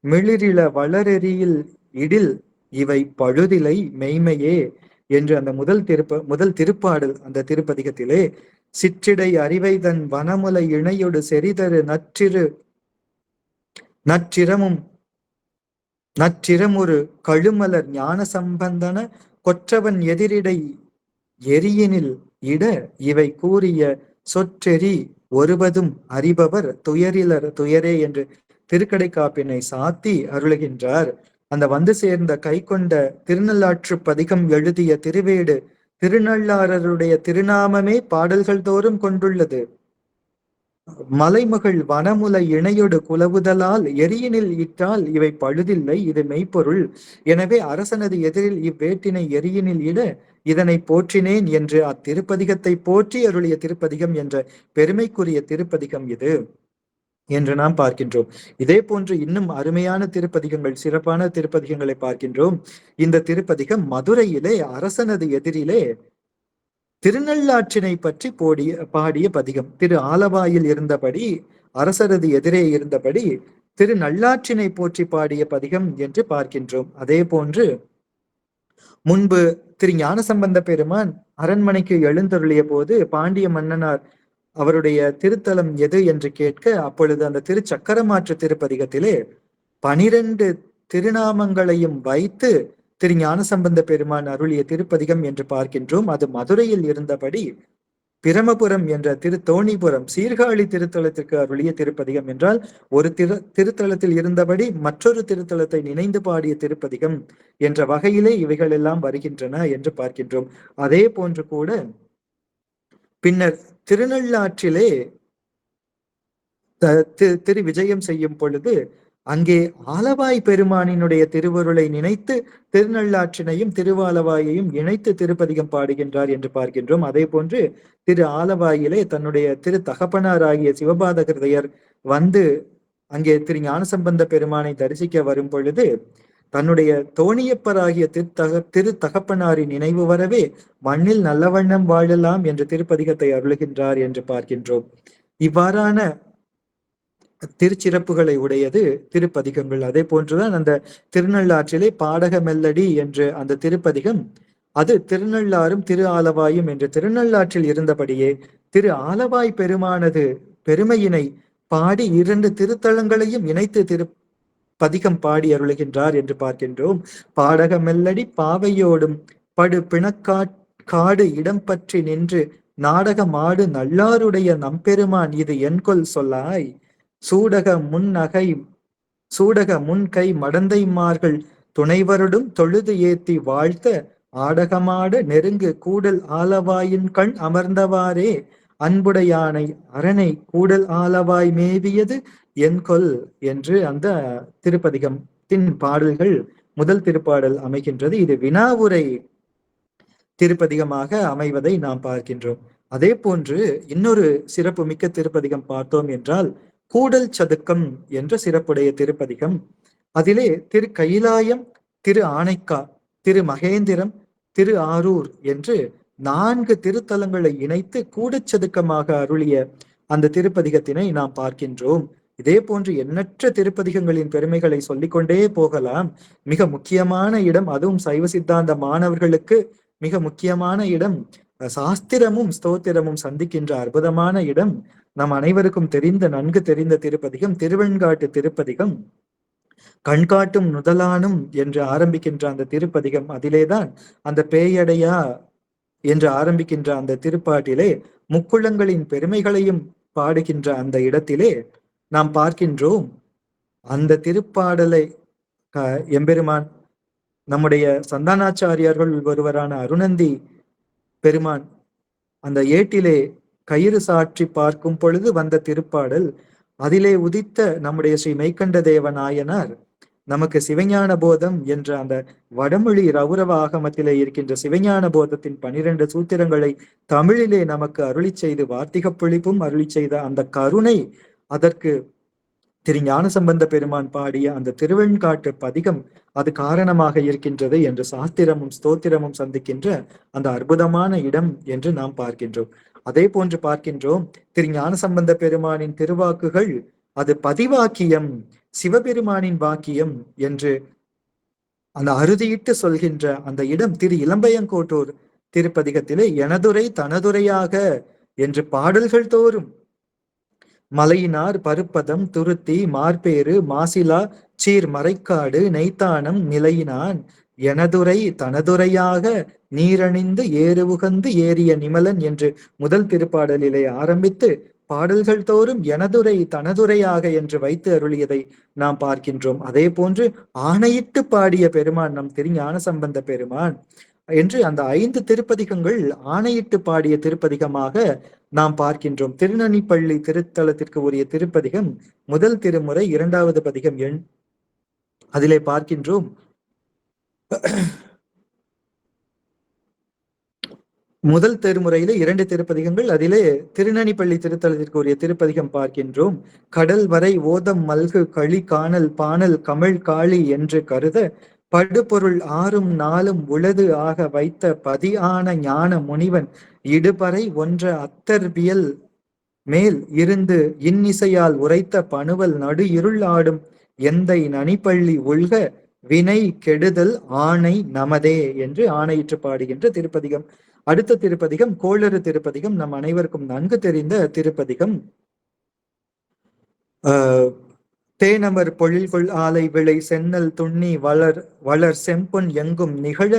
மிளிரில வளரெறியில் இடில் இவை பழுதிலை மெய்மையே என்று அந்த முதல் திருப்பாடல் அந்த திருப்பதிகத்திலே சிற்றிடை அறிவைதன் வனமுலை இணையொடு செறிதரு நற்றிரமுறு கழுமலர் ஞான சம்பந்தன கொற்றவன் எதிரிடை எரியினில் இட இவை கூறிய சொற்றெறி ஒருவதும் அறிபவர் துயரே என்று திருக்கடைக்காப்பினை சாத்தி அருளுகின்றார். அந்த வந்து சேர்ந்த கை கொண்ட திருநள்ளாற்று பதிகம் எழுதிய திருவேடு திருநள்ளாரருடைய திருநாமமே பாடல்கள் தோறும் கொண்டுள்ளது. மலைமகள் வனமுலை இணையொடு குலவுதலால் எரியினில் இட்டால் இவை பழுதில்லை, இது மெய்ப்பொருள். எனவே அரசனது எதிரில் இவ்வேட்டினை எரியினில் இட இதனை போற்றினேன் என்று அத்திருப்பதிகத்தை போற்றி அருளிய திருப்பதிகம் என்ற பெருமைக்குரிய திருப்பதிகம் இது என்று நாம் பார்க்கின்றோம். இதே போன்று இன்னும் அருமையான திருப்பதிகங்கள், சிறப்பான திருப்பதிகங்களை பார்க்கின்றோம். இந்த திருப்பதிகம் மதுரையிலே அரசனது எதிரிலே திருநள்ளாற்றினை பற்றி பாடிய பதிகம். திரு ஆலவாயில் இருந்தபடி, அரசரது எதிரே இருந்தபடி திரு நல்லாற்றினை போற்றி பாடிய பதிகம் என்று பார்க்கின்றோம். அதே போன்று முன்பு திரு ஞானசம்பந்த பெருமான் அரண்மனைக்கு எழுந்தருளிய போது பாண்டிய மன்னனார் அவருடைய திருத்தலம் எது என்று கேட்க, அப்பொழுது அந்த திருச்சக்கரமாற்று திருப்பதிகத்திலே 12 திருநாமங்களையும் வைத்து திரு ஞானசம்பந்த பெருமான் அருளிய திருப்பதிகம் என்று பார்க்கின்றோம். அது மதுரையில் இருந்தபடி பிரமபுரம் என்ற தோணிபுரம் சீர்காழி திருத்தலத்திற்கு அருளிய திருப்பதிகம் என்றால், ஒரு திருத்தலத்தில் இருந்தபடி மற்றொரு திருத்தலத்தை நினைந்து பாடிய திருப்பதிகம் என்ற வகையிலே இவைகள் எல்லாம் வருகின்றன என்று பார்க்கின்றோம். அதே போன்று கூட பின்னர் திருநள்ளாற்றிலே திரு விஜயம் செய்யும் பொழுது அங்கே ஆலவாய் பெருமானினுடைய திருவருளை நினைத்து திருநள்ளாற்றினையும் திருவாலவாயையும் இணைத்து திருப்பதிகம் பாடுகின்றார் என்று பார்க்கின்றோம். அதே போன்று திரு ஆலவாயிலே தன்னுடைய திரு தகப்பனாராகிய சிவபாத கிருதையர் வந்து அங்கே திரு ஞானசம்பந்த பெருமானை தரிசிக்க வரும் பொழுது தன்னுடைய தோணியப்பராகிய திரு தகப்பனாரின் நினைவு வரவே மண்ணில் நல்லவண்ணம் வாழலாம் என்ற திருப்பதிகத்தை அருளுகின்றார் என்று பார்க்கின்றோம். இவ்வாறான திருச்சிறப்புகளை உடையது திருப்பதிகங்கள். அதே போன்றுதான் அந்த திருநள்ளாற்றிலே பாடக மெல்லடி என்று அந்த திருப்பதிகம், அது திருநள்ளாறும் திரு ஆலவாயும் என்று திருநள்ளாற்றில் இருந்தபடியே திரு ஆலவாய் பெருமானது பெருமையினை பாடி 2 திருத்தலங்களையும் இணைத்து பதிகம் பாடி அருளுகின்றார் என்று பார்க்கின்றோம். பாடக மெல்லடி பாவையோடும் படு பிணக்காடு இடம் பற்றி நின்று நாடகமாடு நல்லாருடைய நம்பெருமான் இது என்கொல் சொல்லாய் சூடக முன்கை மடந்தைமார்கள் துணைவருடும் தொழுது ஏத்தி வாழ்த்த ஆடகமாட நெருங்கு கூடல் ஆலவாயின் கண் அமர்ந்தவாறே அன்புடையானை அரணை கூடல் ஆலவாய் மேவியது என்கொல் என்று அந்த திருப்பதிகத்தின் பாடல்கள் முதல் திருப்பாடல் அமைகின்றது. இது வினாவுரை திருப்பதிகமாக அமைவதை நாம் பார்க்கின்றோம். அதே போன்று இன்னொரு சிறப்பு மிக்க திருப்பதிகம் பார்த்தோம் என்றால் கூடல் சதுக்கம் என்ற சிறப்புடைய திருப்பதிகம். அதிலே திரு கைலாயம், திரு ஆனைக்கா, திரு மகேந்திரம், திரு ஆரூர் என்று 4 திருத்தலங்களை இணைத்து கூடச்சதுக்கமாக அருளிய அந்த திருப்பதிகத்தினை நாம் பார்க்கின்றோம். இதே போன்று எண்ணற்ற திருப்பதிகங்களின் பெருமைகளை சொல்லிக்கொண்டே போகலாம். மிக முக்கியமான இடம், அதுவும் சைவ சித்தாந்த மாணவர்களுக்கு மிக முக்கியமான இடம், சாஸ்திரமும் ஸ்தோத்திரமும் சந்திக்கின்ற அற்புதமான இடம், நம் அனைவருக்கும் தெரிந்த நன்கு தெரிந்த திருப்பதிகம் திருவெண்காட்டு திருப்பதிகம். கண்காட்டும் நுதலானும் என்று ஆரம்பிக்கின்ற அந்த திருப்பதிகம், அதிலேதான் அந்த பேயடையா என்று ஆரம்பிக்கின்ற அந்த திருப்பாட்டிலே முக்குளங்களின் பெருமைகளையும் பாடுகின்ற அந்த இடத்திலே நாம் பார்க்கின்றோம். அந்த திருப்பாடலை எம்பெருமான் நம்முடைய சந்தானாச்சாரியார்கள் ஒருவரான அருணந்தி பெருமான் அந்த ஏட்டிலே கயிறு சாற்றி பார்க்கும் பொழுது வந்த திருப்பாடல். அதிலே உதித்த நம்முடைய ஸ்ரீ மெய்கண்ட தேவ நாயனார் நமக்கு சிவஞான போதம் என்ற அந்த வடமொழி ரௌரவ ஆகமத்திலே இருக்கின்ற சிவஞான போதத்தின் 12 சூத்திரங்களை தமிழிலே நமக்கு அருளி செய்து வார்த்திக பொழிப்பும் அருளி செய்த அந்த கருணை, அதற்கு திரு ஞானசம்பந்த பெருமான் பாடிய அந்த திருவெண்காட்டு பதிகம் அது காரணமாக இருக்கின்றது என்று சாஸ்திரமும் ஸ்தோத்திரமும் சந்திக்கின்ற அந்த அற்புதமான இடம் என்று நாம் பார்க்கின்றோம். அதே போன்று பார்க்கின்றோம் திரு ஞானசம்பந்த பெருமானின் திருவாக்குகள் அது பதிவாக்கியம், சிவபெருமானின் வாக்கியம் என்று அந்த அறுதியிட்டு சொல்கின்ற அந்த இடம் திரு இளம்பையங்கோட்டூர் திருப்பதிகத்திலே எனதுரை தனதுரையாக என்று பாடல்கள் தோறும் மலையினார் பருப்பதம் துருத்தி மார்பேறு மாசிலா சீர் மறைக்காடு நெய்த்தானம் நிலையினான் எனதுரை தனதுரையாக நீரணிந்து ஏறுவுகந்து ஏறிய நிமலன் என்று முதல் திருப்பாடலிலே ஆரம்பித்து பாடல்கள் தோறும் எனதுரை தனதுரையாக என்று வைத்து அருளியதை நாம் பார்க்கின்றோம். அதே போன்று ஆணையிட்டு பாடிய பெருமான் நம் திரு ஞானசம்பந்த பெருமான் என்று அந்த 5 திருப்பதிகங்கள் ஆணையிட்டு பாடிய திருப்பதிகமாக நாம் பார்க்கின்றோம். திருநனிப்பள்ளி திருத்தலத்திற்கு உரிய திருப்பதிகம் முதல் திருமுறை 2வது பதிகம் அதிலே பார்க்கின்றோம். முதல் திருமுறையிலே 2 திருப்பதிகங்கள், அதிலே திருநனிப்பள்ளி திருத்தலத்திற்கு உரிய திருப்பதிகம் பார்க்கின்றோம். கடல் வரை ஓதம் மல்கு களி காணல் பானல் கமிழ் காளி என்று கருத படுபொருள் 6ம் 4ம் உளது ஆக வைத்த பதியான ஞான முனிவன் இடுபறை ஒன்ற அத்தர்பியல் மேல் இருந்து இன்னிசையால் உரைத்த பணுவல் நடு இருள் ஆடும் எந்தை நனிப்பள்ளி உள்க வினை கெடுதல் ஆணை நமதே என்று ஆணையிட்டு பாடுகின்ற திருப்பதிகம். அடுத்த திருப்பதிகம் கோளறு திருப்பதிகம், நம் அனைவருக்கும் நன்கு தெரிந்த திருப்பதிகம். தேனமர் பொழில்கொள் ஆலை விளை சென்னல் துண்ணி வளர் செம்பொன் எங்கும் நிகழ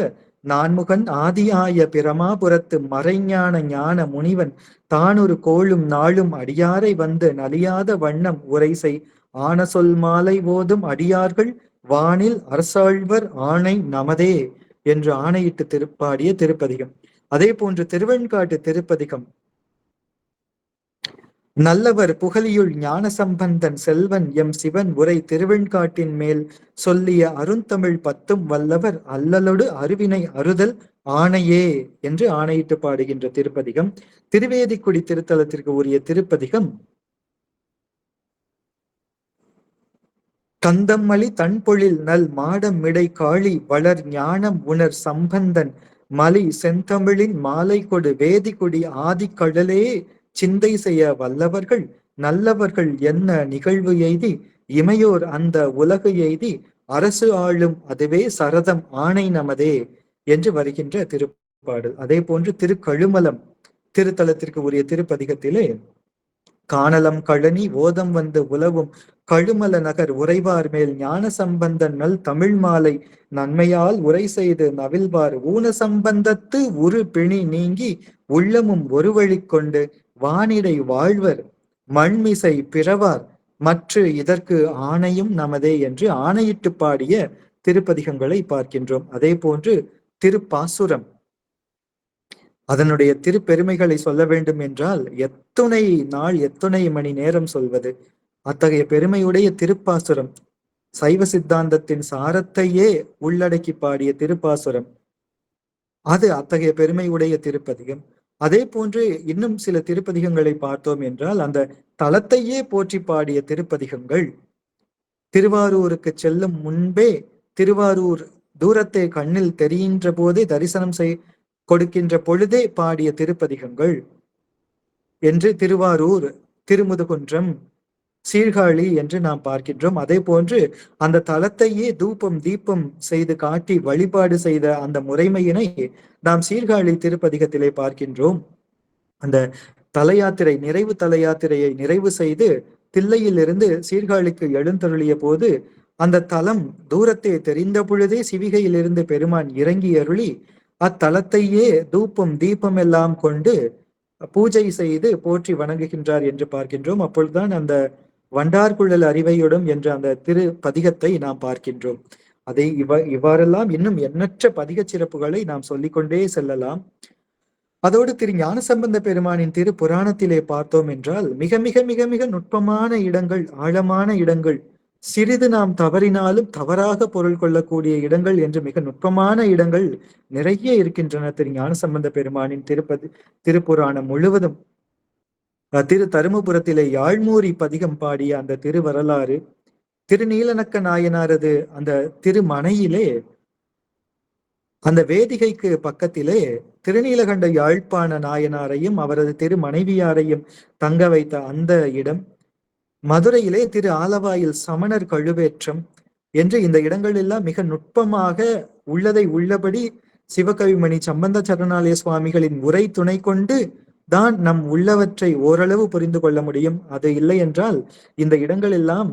நான்முகன் ஆதியாய பிரமாபுரத்து மறைஞான ஞான முனிவன் தானொரு கோளும் நாளும் அடியாரை வந்து நலியாத வண்ணம் உரைசை ஆன சொல் மாலை ஓதும் அடியார்கள் வானில் அரசாழ்வர் ஆணை நமதே என்று ஆணையிட்டு திருப்பாடிய திருப்பதிகம். அதே போன்று திருவெண்காட்டு திருப்பதிகம் நல்லவர் புகழியுள் ஞான சம்பந்தன் செல்வன் எம் சிவன் உரை திருவெண்காட்டின் மேல் சொல்லிய அருந்தமிழ் 10ம் வல்லவர் அல்லலொடு அருவினை அறுதல் ஆணையே என்று ஆணையிட்டு பாடுகின்ற திருப்பதிகம். திருவேதிக்குடி திருத்தலத்திற்கு உரிய திருப்பதிகம் கந்தம்மளி தன்பொழில் நல் மாடம் மிடை காளி வளர் ஞானம் உணர் சம்பந்தன் மலி செந்தமிழின் மாலை கொடு வேதிக்குடி ஆதிக்கடலே சிந்தை செய்ய வல்லவர்கள் நல்லவர்கள் என்ன நிகழ்வு எய்தி இமையோர் அந்த உலகு எய்தி அரசு ஆளும் அதுவே சரதம் ஆணை நமதே என்று வருகின்ற திருப்பாடல். அதே போன்று திருக்கழுமலம் திருத்தலத்திற்கு உரிய திருப்பதிகத்திலே காணலம் கழனி ஓதம் வந்து உலவும் கழுமல நகர் உறைவார் மேல் ஞான சம்பந்தன் நல் தமிழ் மாலை நன்மையால் உரை செய்து நவில்வார் ஊன சம்பந்தத்து உரு பிணி நீங்கி உள்ளமும் ஒரு வழி கொண்டு வானிடை வாழ்வர் மண்மிசை பிறவார் மற்ற இதற்கு ஆணையும் நமதே என்று ஆணையிட்டு பாடிய திருப்பதிகங்களை பார்க்கின்றோம். அதே போன்று திருப்பாசுரம். அதனுடைய திருப்பெருமைகளை சொல்ல வேண்டும் என்றால் எத்துணை நாள் எத்துணை மணி நேரம் சொல்வது. அத்தகைய பெருமையுடைய திருப்பாசுரம், சைவ சித்தாந்தத்தின் சாரத்தையே உள்ளடக்கி பாடிய திருப்பாசுரம், அது அத்தகைய பெருமையுடைய திருப்பதிகம். அதே போன்று இன்னும் சில திருப்பதிகங்களை பார்த்தோம் என்றால் அந்த தலத்தையே போற்றி பாடிய திருப்பதிகங்கள், திருவாரூருக்கு செல்லும் முன்பே திருவாரூர் தூரத்தை கண்ணில் தெரிகின்ற போதே தரிசனம் கொடுக்கின்ற பொழுதே பாடிய திருப்பதிகங்கள் என்று திருவாரூர், திருமுதுகுன்றம், சீர்காழி என்று நாம் பார்க்கின்றோம். அதே போன்று அந்த தலத்தையே தூபம் தீபம் செய்து காட்டி வழிபாடு செய்த அந்த முறைமையினை நாம் சீர்காழி திருப்பதிகத்திலே பார்க்கின்றோம். அந்த தல யாத்திரை, நிறைவு தல யாத்திரையை நிறைவு செய்து தில்லையிலிருந்து சீர்காழிக்கு எழுந்தருளிய போது அந்த தலம் தூரத்தை தெரிந்த பொழுதே சிவிகையிலிருந்து பெருமான் இறங்கி அருளி அத்தலத்தையே தூபம் தீபம் எல்லாம் கொண்டு பூஜை செய்து போற்றி வணங்குகின்றார் என்று பார்க்கின்றோம். அப்பொழுதுதான் அந்த வண்டார்குழல் அறிவையுடன் என்ற அந்த திரு பதிகத்தை நாம் பார்க்கின்றோம். அதை இவ்வாறெல்லாம் இன்னும் எண்ணற்ற பதிக சிறப்புகளை நாம் சொல்லிக்கொண்டே செல்லலாம். அதோடு திரு ஞானசம்பந்த பெருமானின் திரு புராணத்திலே பார்த்தோம் என்றால் மிக மிக மிக மிக நுட்பமான இடங்கள், ஆழமான இடங்கள், சிறிது நாம் தவறினாலும் தவறாக பொருள் கொள்ளக்கூடிய இடங்கள் என்று மிக நுட்பமான இடங்கள் நிறைய இருக்கின்றன திரு ஞானசம்பந்த பெருமானின் திருப்புராணம் முழுவதும். திரு தருமபுரத்திலே யாழ்மூரி பதிகம் பாடிய அந்த திரு வரலாறு, திருநீலநக்க நாயனாரது அந்த திருமனையிலே அந்த வேதிகைக்கு பக்கத்திலே திருநீலகண்ட யாழ்ப்பாண நாயனாரையும் அவரது திரு மனைவியாரையும் தங்க வைத்த அந்த இடம், மதுரையிலே திரு ஆலவாயில் சமணர் கழுவேற்றம் என்று இந்த இடங்கள் எல்லாம் மிக நுட்பமாக உள்ளதை உள்ளபடி சிவகவிமணி சம்பந்த சரணாலய சுவாமிகளின் உரை துணை கொண்டு தான் நம் உள்ளவற்றை ஓரளவு புரிந்து கொள்ள முடியும். அது இல்லை என்றால் இந்த இடங்கள் எல்லாம்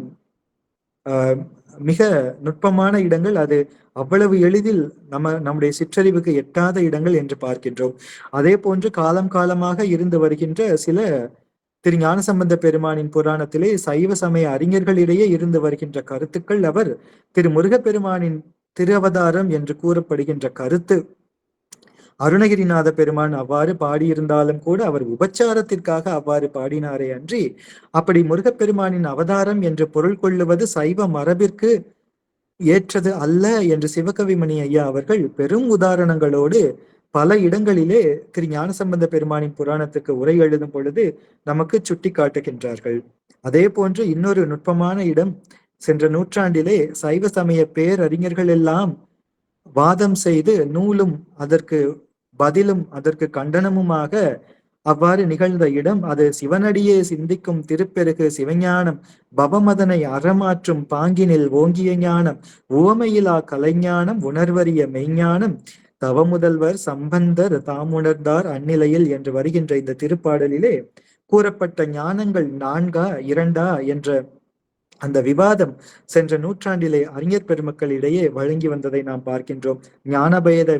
மிக நுட்பமான இடங்கள், அது அவ்வளவு எளிதில் நம்முடைய சிற்றறிவுக்கு எட்டாத இடங்கள் என்று பார்க்கின்றோம். அதே போன்று காலம் காலமாக இருந்து வருகின்ற சில திரு ஞானசம்பந்த பெருமானின் புராணத்திலே சைவ சமய அறிஞர்களிடையே இருந்து வருகின்ற கருத்துக்கள், அவர் திரு முருகப்பெருமானின் திரு அவதாரம் என்று கூறப்படுகின்ற கருத்து, அருணகிரிநாத பெருமான் அவ்வாறு பாடியிருந்தாலும் கூட அவர் உபச்சாரத்திற்காக அவ்வாறு பாடினாரே அன்றி அப்படி முருகப்பெருமானின் அவதாரம் என்று பொருள் கொள்ளுவது சைவ மரபிற்கு ஏற்றது அல்ல என்று சிவகவிமணி ஐயா அவர்கள் பெரும் உதாரணங்களோடு பல இடங்களிலே திரு ஞானசம்பந்த பெருமானின் புராணத்துக்கு உரை எழுதும் பொழுது நமக்கு சுட்டி காட்டுகின்றார்கள். அதே போன்று இன்னொரு நுட்பமான இடம், சென்ற நூற்றாண்டிலே சைவ சமய பேரறிஞர்கள் எல்லாம் வாதம் செய்து நூலும் அதற்கு பதிலும் அதற்கு கண்டனமுமாக அவ்வாறு நிகழ்ந்த இடம், அது சிவனடியே சிந்திக்கும் திருப்பெருகு சிவஞானம், பவமதனை அறமாற்றும் பாங்கினில் ஓங்கிய ஞானம், உவமையிலா கலைஞானம், உணர்வறிய மெய்ஞானம், தவமுதல்வர் சம்பந்தர் தாமுணர்ந்தார் அந்நிலையில் என்று வருகின்ற இந்த திருப்பாடலிலே கூறப்பட்ட ஞானங்கள் 4 2 என்ற அந்த விவாதம் சென்ற நூற்றாண்டிலே அறிஞர் பெருமக்களிடையே வழங்கி வந்ததை நாம் பார்க்கின்றோம். ஞானபேத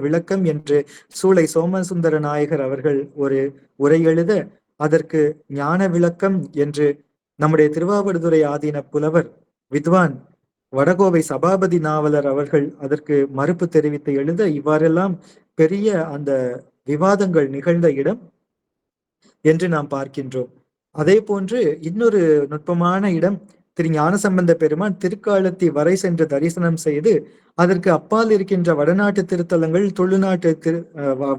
விளக்கம் என்று சூளை சோமசுந்தர நாயகர் அவர்கள் ஒரு உரை எழுத, அதற்கு ஞான விளக்கம் என்று நம்முடைய திருவாவடுதுறை ஆதீன புலவர் வித்வான் வடகோவை சபாபதி நாவலர் அவர்கள் அதற்கு மறுப்பு தெரிவித்து எழுத, இவ்வாறெல்லாம் பெரிய அந்த விவாதங்கள் நிகழ்ந்த இடம் என்று நாம் பார்க்கின்றோம். அதே போன்று இன்னொரு நுட்பமான இடம், திரு ஞானசம்பந்த பெருமான் திருக்காலத்தி வரை சென்று தரிசனம் செய்து அதற்கு அப்பால் இருக்கின்ற வடநாட்டு திருத்தலங்கள்,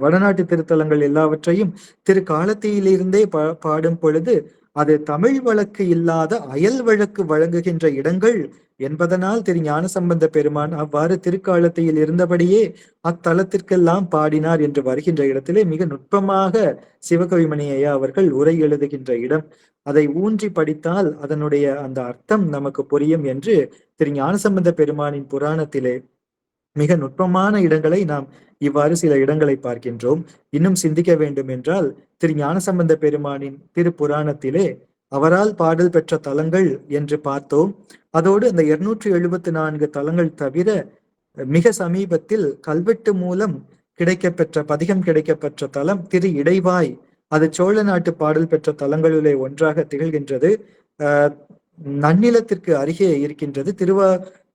வடநாட்டு திருத்தலங்கள் எல்லாவற்றையும் திரு காலத்தியிலிருந்தே பாடும் பொழுது அது தமிழ் வழக்கு இல்லாத அயல் வழக்கு வழங்குகின்ற இடங்கள் என்பதனால் திரு ஞானசம்பந்த பெருமான் அவ்வாறு திருக்காலத்தியில் இருந்தபடியே அத்தலத்திற்கெல்லாம் பாடினார் என்று வருகின்ற இடத்திலே மிக நுட்பமாக சிவகவிமணி ஐயா அவர்கள் உரை எழுதுகின்ற இடம். அதை ஊன்றி படித்தால் அதனுடைய அந்த அர்த்தம் நமக்கு புரியும் என்று திரு ஞானசம்பந்த பெருமானின் புராணத்திலே மிக நுட்பமான இடங்களை நாம் இவ்வாறு சில இடங்களை பார்க்கின்றோம். இன்னும் சிந்திக்க வேண்டும் என்றால் திரு ஞானசம்பந்த பெருமானின் திருப்புராணத்திலே அவரால் பாடல் பெற்ற தலங்கள் என்று பார்த்தோம். அதோடு அந்த 274 தலங்கள் தவிர மிக சமீபத்தில் கல்வெட்டு மூலம் கிடைக்கப்பெற்ற பதிகம் கிடைக்கப்பெற்ற தலம் திரு இடைவாய், அது சோழ நாட்டு பாடல் பெற்ற தலங்களிலே ஒன்றாக திகழ்கின்றது. நன்னிலத்திற்கு அருகே இருக்கின்றது.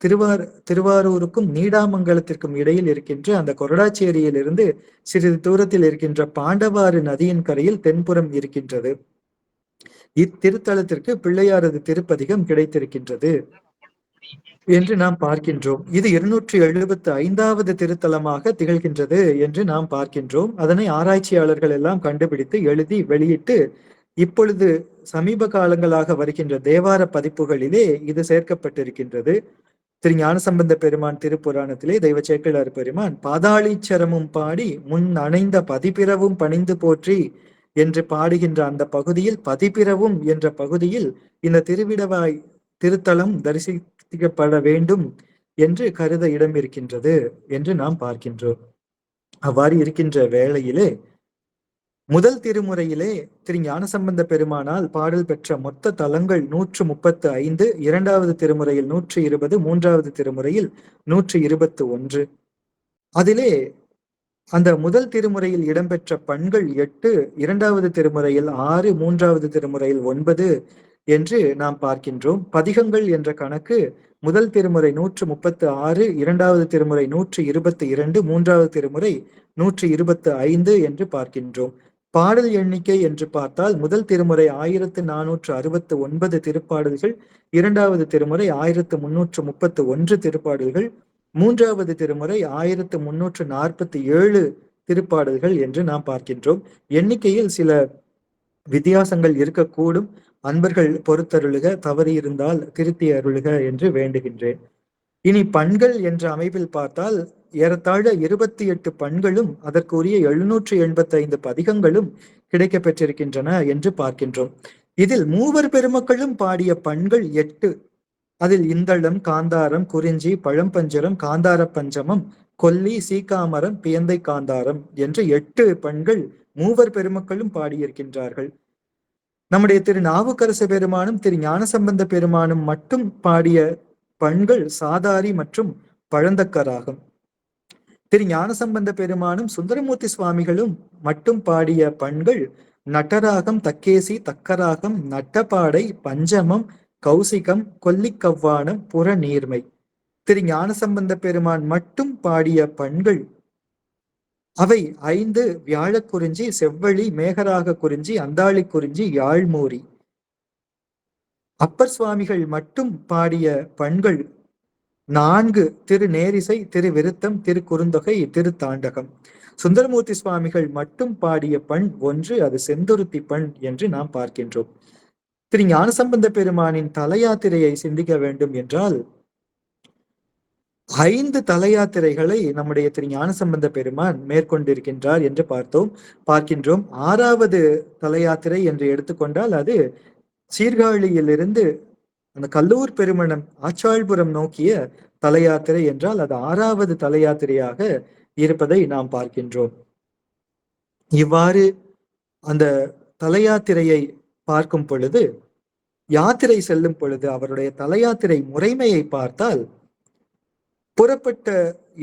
திருவாரூருக்கும் நீடாமங்கலத்திற்கும் இடையில் இருக்கின்ற அந்த கொரடாச்சேரியிலிருந்து சிறிது தூரத்தில் இருக்கின்ற பாண்டவாறு நதியின் கரையில் தென்புறம் இருக்கின்றது. இத்திருத்தலத்திற்கு பிள்ளையாரது திருப்பதிகம் கிடைத்திருக்கின்றது என்று நாம் பார்க்கின்றோம். இது 275வது திருத்தலமாக திகழ்கின்றது என்று நாம் பார்க்கின்றோம். அதனை ஆராய்ச்சியாளர்கள் எல்லாம் கண்டுபிடித்து எழுதி வெளியிட்டு இப்பொழுது சமீப காலங்களாக வருகின்ற தேவார பதிப்புகளிலே இது சேர்க்கப்பட்டிருக்கின்றது. திரு ஞானசம்பந்த பெருமான் திருப்புராணத்திலே தெய்வ சேக்கிழார் பெருமான் பாதாளீச்சரமும் பாடி முன் அணைந்த பதிபிறவும் பணிந்து போற்றி என்று பாடுகின்ற அந்த பகுதியில் பதிபிறவும் என்ற பகுதியில் இந்த திருவிடவாய் திருத்தலம் தரிசிக்கப்பட வேண்டும் என்று கருத இடம் இருக்கின்றது என்று நாம் பார்க்கின்றோம். அவ்வாறு இருக்கின்ற வேளையிலே முதல் திருமுறையிலே திரு ஞானசம்பந்த பெருமானால் பாடல் பெற்ற மொத்த தலங்கள் 135, இரண்டாவது திருமுறையில் 120, மூன்றாவது திருமுறையில் 121. அதிலே அந்த முதல் திருமுறையில் இடம்பெற்ற பண்கள் 8, இரண்டாவது திருமுறையில் 6, மூன்றாவது திருமுறையில் 9 என்று நாம் பார்க்கின்றோம். பதிகங்கள் என்ற கணக்கு முதல் திருமுறை 136, இரண்டாவது திருமுறை 122, மூன்றாவது திருமுறை 125 என்று பார்க்கின்றோம். பாடல் எண்ணிக்கை என்று பார்த்தால் முதல் திருமுறை 1469 திருப்பாடல்கள், இரண்டாவது திருமுறை 1331 திருப்பாடல்கள், மூன்றாவது திருமுறை 1347 திருப்பாடல்கள் என்று நாம் பார்க்கின்றோம். எண்ணிக்கையில் சில வித்தியாசங்கள் இருக்கக்கூடும். அன்பர்கள் பொறுத்தருளுக, தவறு இருந்தால் திருத்தி அருளுக என்று வேண்டுகின்றேன். இனி பண்கள் என்ற அமைப்பில் பார்த்தால் ஏறத்தாழ 28 பண்களும் அதற்குரிய 785 பதிகங்களும் கிடைக்க பெற்றிருக்கின்றன என்று பார்க்கின்றோம். இதில் மூவர் பெருமக்களும் பாடிய பண்கள் 8. அதில் இந்தளம், காந்தாரம், குறிஞ்சி, பழம்பஞ்சரம், காந்தார பஞ்சமம், கொல்லி, சீக்காமரம், பியந்தை காந்தாரம் என்று 8 பண்கள் மூவர் பெருமக்களும் பாடியிருக்கின்றார்கள். நம்முடைய திரு நாவுக்கரசு பெருமானும் திரு ஞானசம்பந்த பெருமானும் மட்டும் பாடிய பண்கள் சாதாரி மற்றும் பழந்தக்கராகும். திரு ஞானசம்பந்த பெருமானும் சுந்தரமூர்த்தி சுவாமிகளும் மட்டும் பாடிய பண்கள் நட்டராகம், தக்கேசி, தக்கராகம், நட்டப்பாடை, பஞ்சமம், கௌசிகம், கொல்லிக்கவ்வானம், புறநீர்மை. திரு ஞானசம்பந்த பெருமான் மட்டும் பாடிய பண்கள் அவை 5 வியாழக்குறிஞ்சி, செவ்வழி, மேகராக குறிஞ்சி, அந்தாளி குறிஞ்சி, யாழ்மூரி. அப்பர் சுவாமிகள் மட்டும் பாடிய பண்கள் 4 திரு நேரிசை, திரு விருத்தம், திரு குறுந்தொகை, திரு தாண்டகம். சுந்தரமூர்த்தி சுவாமிகள் மட்டும் பாடிய பண் 1, அது செந்துருத்தி பண் என்று நாம் பார்க்கின்றோம். திரு ஞானசம்பந்த பெருமானின் தல யாத்திரையை சிந்திக்க வேண்டும் என்றால் 5 தல யாத்திரைகளை நம்முடைய திரு ஞானசம்பந்த பெருமான் மேற்கொண்டிருக்கின்றார் என்று பார்க்கின்றோம். 6வது தல யாத்திரை என்று எடுத்துக்கொண்டால் அது சீர்காழியிலிருந்து அந்த கல்லூர் பெருமணம் ஆச்சாள்புரம் நோக்கிய தல யாத்திரை என்றால் அது 6வது தல யாத்திரையாக இருப்பதை நாம் பார்க்கின்றோம். இவ்வாறு அந்த தல யாத்திரையை பார்க்கும் பொழுது, யாத்திரை செல்லும் பொழுது அவருடைய தல யாத்திரை முறைமையை பார்த்தால் புறப்பட்ட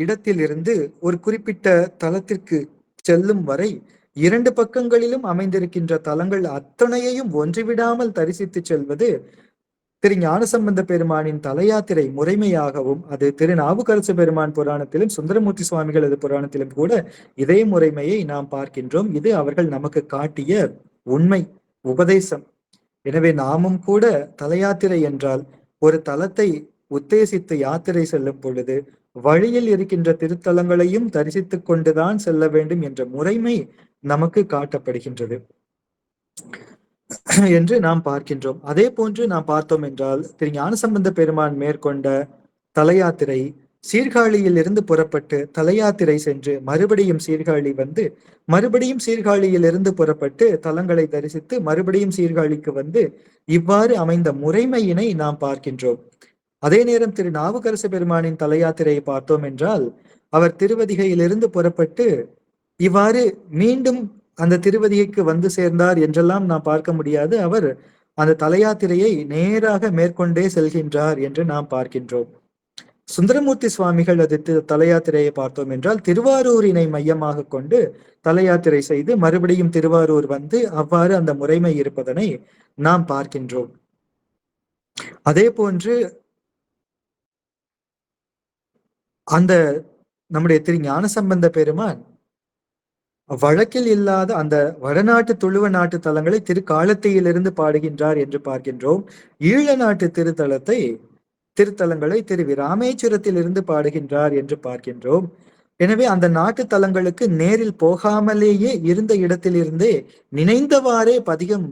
இடத்திலிருந்து ஒரு குறிப்பிட்ட தலத்திற்கு செல்லும் வரை 2 பக்கங்களிலும் அமைந்திருக்கின்ற தலங்கள் அத்தனையையும் ஒன்றிவிடாமல் தரிசித்து செல்வது திரு ஞானசம்பந்த பெருமானின் தல யாத்திரை முறைமையாகவும், அது திரு நாவுக்கரசு பெருமான் புராணத்திலும் சுந்தரமூர்த்தி சுவாமிகளது புராணத்திலும் கூட இதே முறைமையை நாம் பார்க்கின்றோம். இது அவர்கள் நமக்கு காட்டிய உண்மை உபதேசம். எனவே நாமும் கூட தல யாத்திரை என்றால் ஒரு தலத்தை உத்தேசித்து யாத்திரை செல்லும் பொழுது வழியில் இருக்கின்ற திருத்தலங்களையும் தரிசித்துக் கொண்டுதான் செல்ல வேண்டும் என்ற முறைமை நமக்கு காட்டப்படுகின்றது என்று நாம் பார்க்கின்றோம். அதே போன்று நாம் பார்த்தோம் என்றால் திரு ஞானசம்பந்த பெருமான் மேற்கொண்ட தல யாத்திரை சீர்காழியில் இருந்து புறப்பட்டு தல யாத்திரை சென்று மறுபடியும் சீர்காழி வந்து மறுபடியும் சீர்காழியில் இருந்து புறப்பட்டு தலங்களை தரிசித்து மறுபடியும் சீர்காழிக்கு வந்து இவ்வாறு அமைந்த முறைமையினை நாம் பார்க்கின்றோம். அதே நேரம் திரு நாவுக்கரசு பெருமானின் தல யாத்திரையை பார்த்தோம் என்றால் அவர் திருவதிகையிலிருந்து புறப்பட்டு இவ்வாறு மீண்டும் அந்த திருவதிகைக்கு வந்து சேர்ந்தார் என்றெல்லாம் நாம் பார்க்க முடியாது. அவர் அந்த தல யாத்திரையை நேராக மேற்கொண்டே செல்கின்றார் என்று நாம் பார்க்கின்றோம். சுந்தரமூர்த்தி சுவாமிகள் அது தல யாத்திரையை பார்த்தோம் என்றால் திருவாரூரினை மையமாக கொண்டு தல யாத்திரை செய்து மறுபடியும் திருவாரூர் வந்து அவ்வாறு அந்த முறைமை இருப்பதனை நாம் பார்க்கின்றோம். அதே போன்று அந்த நம்முடைய திரு ஞானசம்பந்த பெருமான் வழக்கில் இல்லாத அந்த வடநாட்டு துளுவ நாட்டு தலங்களை திருக்காலத்தியிலிருந்து பாடுகின்றார் என்று பார்க்கின்றோம். ஈழ நாட்டு திருத்தலங்களை திரு ராமேஸ்வரத்தில் இருந்து பாடுகின்றார் என்று பார்க்கின்றோம். எனவே அந்த நாட்டு தலங்களுக்கு நேரில் போகாமலேயே இருந்த இடத்திலிருந்தே நினைந்தவாறே பதிகம்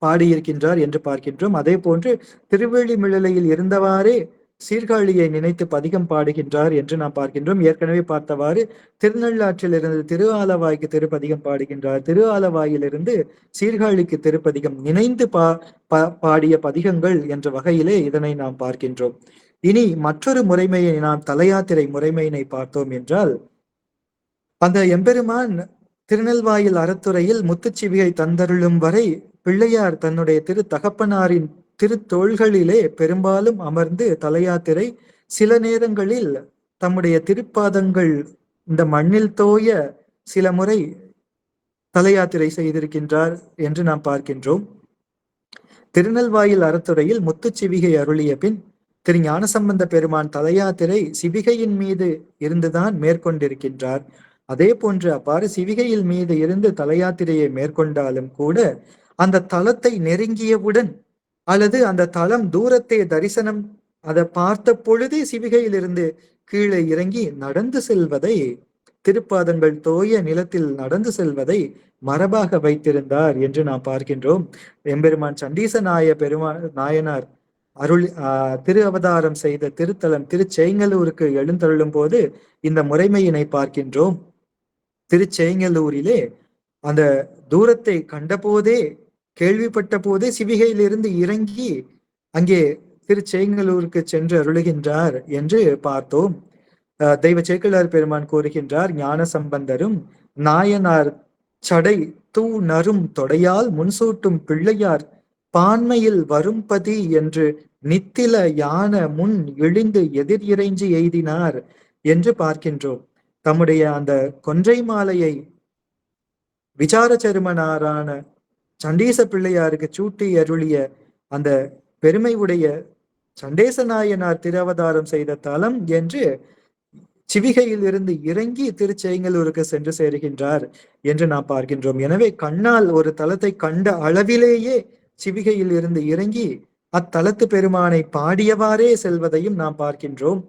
பாடியிருக்கின்றார் என்று பார்க்கின்றோம். அதே போன்று திருவெளிமிழலையில் இருந்தவாறே சீர்காழியை நினைத்து பதிகம் பாடுகின்றார் என்று நாம் பார்க்கின்றோம். ஏற்கனவே பார்த்தவாறு திருநள்ளாற்றில் இருந்து திருஆலவாய்க்கு திருப்பதிகம் பாடுகின்றார். திருஆலவாயிலிருந்து சீர்காழிக்கு திருப்பதிகம் நினைந்து பாடிய பதிகங்கள் என்ற வகையிலே இதனை நாம் பார்க்கின்றோம். இனி மற்றொரு முறைமையை நாம் தலையாத்திரை முறைமையினை பார்த்தோம் என்றால், அந்த எம்பெருமான் திருநெல்வாயில் அறத்துறையில் முத்துச்சிவிகை தந்தருளும் வரை பிள்ளையார் தன்னுடைய திரு தகப்பனாரின் திருத்தோள்களிலே பெரும்பாலும் அமர்ந்து தலையாத்திரை, சில நேரங்களில் தம்முடைய திருப்பாதங்கள் இந்த மண்ணில் தோய சில முறை தலையாத்திரை செய்திருக்கின்றார் என்று நாம் பார்க்கின்றோம். திருநெல்வாயில் அறத்துறையில் முத்துச்சிவிகை அருளிய பின் திரு ஞானசம்பந்த பெருமான் தலையாத்திரை சிவிகையின் மீது இருந்துதான் மேற்கொண்டிருக்கின்றார். அதே போன்று அவ்வாறு சிவிகையில் மீது இருந்து தலையாத்திரையை மேற்கொண்டாலும் கூட அந்த தலத்தை நெருங்கியவுடன் அல்லது அந்த தலம் தூரத்தை தரிசனம் அதை பார்த்த பொழுதே சிவிகையில் இருந்து கீழே இறங்கி நடந்து செல்வதை, திருப்பாதங்கள் தோய நிலத்தில் நடந்து செல்வதை மரபாக வைத்திருந்தார் என்று நாம் பார்க்கின்றோம். எம்பெருமான் சண்டீச நாயனார் திரு அவதாரம் செய்த திருத்தலம் திருச்செங்கலூருக்கு எழுந்தருளும் போது இந்த முறைமையினை பார்க்கின்றோம். திருச்செங்கலூரிலே அந்த தூரத்தை கண்டபோதே, கேள்விப்பட்ட போதே சிவிகையிலிருந்து இறங்கி அங்கே திருச்செங்கலூருக்கு சென்று அருளுகின்றார் என்று பார்த்தோம். தெய்வ சேக்கிழார் பெருமான் கூறுகின்றார், ஞான சம்பந்தரும் நாயனார் சடை தூ நரும் தொடையால் முன்சூட்டும் பிள்ளையார் பான்மையில் வரும்பதி என்று நித்தில யான முன் இழிந்து எதிர் இறைஞ்சி எய்தினார் என்று பார்க்கின்றோம். தம்முடைய அந்த கொன்றை மாலையை விசார சருமனாரான சண்டீச பிள்ளையாருக்கு சூட்டி அருளிய அந்த பெருமை உடைய சண்டேச நாயனார் திருவதாரம் செய்த தலம் என்று சிவிகையில் இருந்து இறங்கி திருச்செங்கலூருக்கு சென்று சேருகின்றார் என்று நாம் பார்க்கின்றோம். எனவே கண்ணால் ஒரு தலத்தை கண்ட அளவிலேயே சிவிகையில் இருந்து இறங்கி அத்தலத்து பெருமானை பாடியவாறே செல்வதையும் நாம் பார்க்கின்றோம்.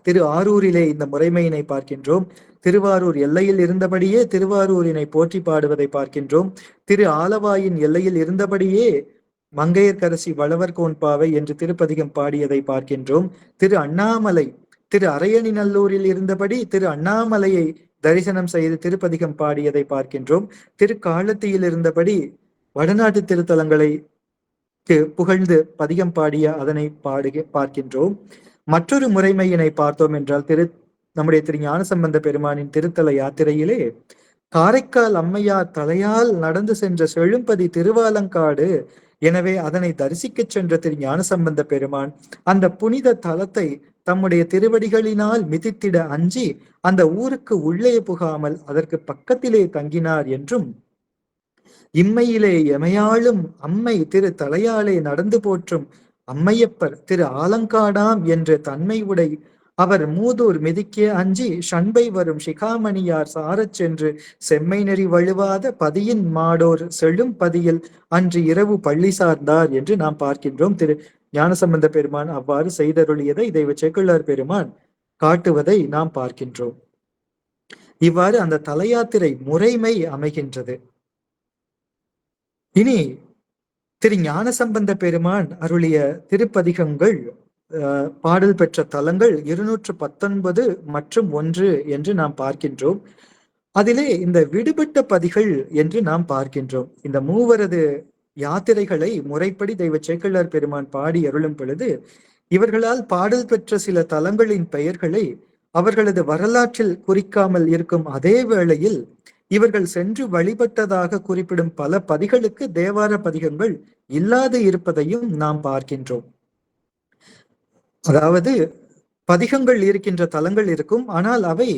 திரு ஆரூரிலே இந்த முறைமையினை பார்க்கின்றோம். திருவாரூர் எல்லையில் இருந்தபடியே திருவாரூரினை போற்றி பாடுவதை பார்க்கின்றோம். திரு ஆலவாயின் எல்லையில் இருந்தபடியே மங்கையர்கரசி வளவர் கோன்பாவை என்று திருப்பதிகம் பாடியதை பார்க்கின்றோம். திரு அண்ணாமலை திரு அரையணி நல்லூரில் இருந்தபடி திரு அண்ணாமலையை தரிசனம் செய்து திருப்பதிகம் பாடியதை பார்க்கின்றோம். திரு காலத்தியில் இருந்தபடி வடநாட்டு திருத்தலங்களை புகழ்ந்து பதிகம் பாடிய அதனை பார்க்கின்றோம். மற்றொரு முறைமையினை பார்த்தோம் என்றால் நம்முடைய திரு ஞானசம்பந்த பெருமானின் திருத்தல யாத்திரையிலே காரைக்கால் அம்மையார் தலையால் நடந்து சென்ற செழும்பதி திருவாலங்காடு. எனவே அதனை தரிசிக்க சென்ற திரு ஞானசம்பந்த பெருமான் அந்த புனித தலத்தை தம்முடைய திருவடிகளினால் மிதித்திட அஞ்சி அந்த ஊருக்கு உள்ளே புகாமல் அதற்கு பக்கத்திலே தங்கினார் என்றும், இம்மையிலே எமையாளும் அம்மை திரு தலையாலே நடந்து போற்றும் அம்மையப்பர் திரு ஆலங்காடாம் என்ற தன்மை உடை அவர் மூதூர் மிதிக்க அஞ்சி ஷண்பை வரும் சிகாமணியார் சாரச் சென்று செம்மை நெறி வழுவாத பதியின் மாடோர் செழும் பதியில் அன்று இரவு பள்ளி சார்ந்தார் என்று நாம் பார்க்கின்றோம். திரு ஞானசம்பந்த பெருமான் அவ்வாறு செய்தருளியதை தெய்வ சேக்கிழார் பெருமான் காட்டுவதை நாம் பார்க்கின்றோம். இவ்வாறு அந்த தலையாத்திரை முறைமை அமைகின்றது. இனி திரு ஞானசம்பந்த பெருமான் அருளிய திருப்பதிகங்கள் பாடல் பெற்ற தலங்கள் 219 மற்றும் 1 என்று நாம் பார்க்கின்றோம். அதிலே இந்த விடுபட்ட பதிகள் என்று நாம் பார்க்கின்றோம். இந்த மூவரது யாத்திரைகளை முறைப்படி தெய்வ சேக்கிழார் பெருமான் பாடி அருளும் பொழுது இவர்களால் பாடல் பெற்ற சில தலங்களின் பெயர்களை அவர்களது வரலாற்றில் குறிக்காமல் இருக்கும் அதே வேளையில் இவர்கள் சென்று வழிபட்டதாக குறிப்பிடும் பல பதிகளுக்கு தேவார பதிகங்கள் இல்லாது இருப்பதையும் நாம் பார்க்கின்றோம். அதாவது பதிகங்கள் இருக்கின்ற தலங்கள் இருக்கும், ஆனால் அவை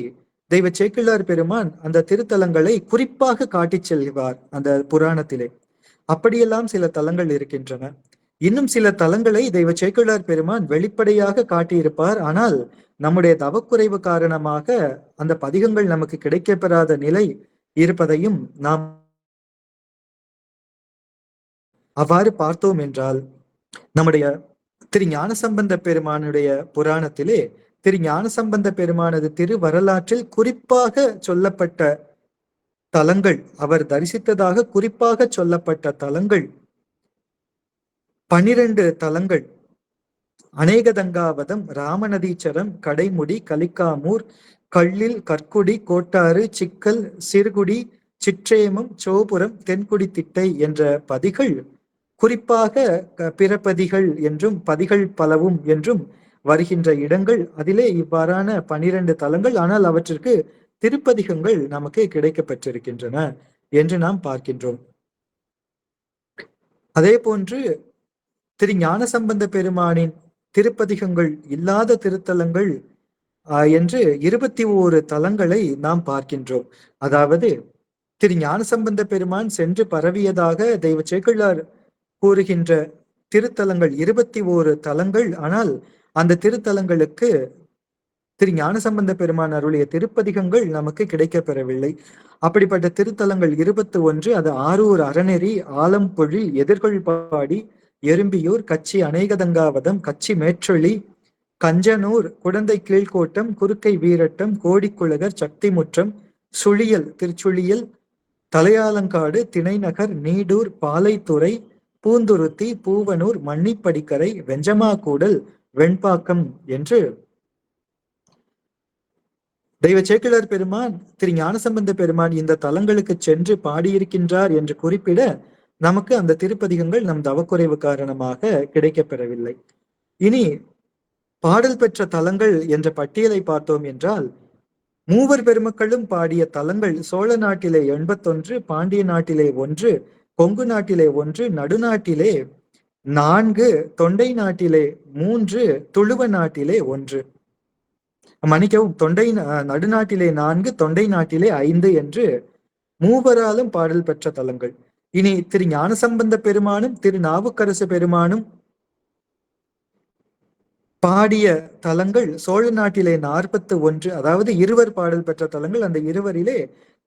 தெய்வ சேக்கிழார் பெருமான் அந்த திருத்தலங்களை குறிப்பாக காட்டிச் செல்வார் அந்த புராணத்திலே. அப்படியெல்லாம் சில தலங்கள் இருக்கின்றன. இன்னும் சில தலங்களை தெய்வ சேக்கிழார் பெருமான் வெளிப்படையாக காட்டியிருப்பார். ஆனால் நம்முடைய தவக்குறைவு காரணமாக அந்த பதிகங்கள் நமக்கு கிடைக்கப்பெறாத நிலை இருப்பதையும் நாம் அவ்வாறு பார்த்தோம் என்றால், நம்முடைய திரு ஞானசம்பந்த பெருமானுடைய புராணத்திலே திரு ஞானசம்பந்த பெருமானது திரு வரலாற்றில் குறிப்பாக சொல்லப்பட்ட தலங்கள், அவர் தரிசித்ததாக குறிப்பாக சொல்லப்பட்ட தலங்கள் 12 தலங்கள்: அநேகதங்காவதம், ராமநதீச்சரம், கடைமுடி, கலிக்காமூர், கள்ளில், கற்குடி, கோட்டாறு, சிக்கல், சிறுகுடி, சிற்றேமம், சோபுரம், தென்குடி திட்டை என்ற பதிகள் குறிப்பாக பிறப்பதிகள் என்றும் பதிகள் பலவும் என்றும் வருகின்ற இடங்கள். அதிலே இவ்வாறான 12 தலங்கள், ஆனால் அவற்றிற்கு திருப்பதிகங்கள் நமக்கு கிடைக்க பெற்றிருக்கின்றன என்று நாம் பார்க்கின்றோம். அதே போன்று திரு ஞானசம்பந்த பெருமானின் திருப்பதிகங்கள் இல்லாத திருத்தலங்கள் என்று 21 தலங்களை நாம் பார்க்கின்றோம். அதாவது திரு ஞானசம்பந்த பெருமான் சென்று பரவியதாக தெய்வ சேக்கிழார் கூறுகின்ற திருத்தலங்கள் 21 தலங்கள். ஆனால் அந்த திருத்தலங்களுக்கு திரு ஞானசம்பந்த பெருமான் அருளிய திருப்பதிகங்கள் நமக்கு கிடைக்க பெறவில்லை. அப்படிப்பட்ட திருத்தலங்கள் 21. அது ஆரூர் அறநெறி, ஆலம்பொழி, எதிர்கொள்பாடி, எறும்பியூர், கச்சி அநேகதங்காவதம், கச்சி மேற்றொளி, கஞ்சனூர், குடந்தை கீழ்கோட்டம், குறுக்கை வீரட்டம், கோடிக்குழகர், சக்திமுற்றம், சுழியல் திருச்சுழியல், தலையாலங்காடு, திணைநகர், நீடூர், பாலைத்துறை, பூந்துருத்தி, பூவனூர், மன்னிப்படிக்கரை, வெஞ்சமாக்கூடல், வெண்பாக்கம் என்று தெய்வ சேக்கிழார் பெருமான் திரு ஞானசம்பந்த பெருமான் இந்த தலங்களுக்கு சென்று பாடியிருக்கின்றார் என்று குறிப்பிட நமக்கு அந்த திருப்பதிகங்கள் நம் தவக்குறைவு காரணமாக கிடைக்கப்பெறவில்லை. இனி பாடல் பெற்ற தலங்கள் என்ற பட்டியலை பார்த்தோம் என்றால், மூவர் பெருமக்களும் பாடிய தலங்கள் சோழ நாட்டிலே 81, பாண்டிய நாட்டிலே 1, கொங்கு நாட்டிலே 1, நடுநாட்டிலே 4, தொண்டை நாட்டிலே 3, துளுவ நாட்டிலே 1. மன்னிக்கவும், நடுநாட்டிலே 4, தொண்டை நாட்டிலே 5 என்று மூவராலும் பாடல் பெற்ற தலங்கள். இனி திரு ஞானசம்பந்த பெருமானும் திரு நாவுக்கரசு பெருமானும் பாடிய தலங்கள் சோழ நாட்டிலே 41, அதாவது இருவர் பாடல் பெற்ற தலங்கள். அந்த இருவரிலே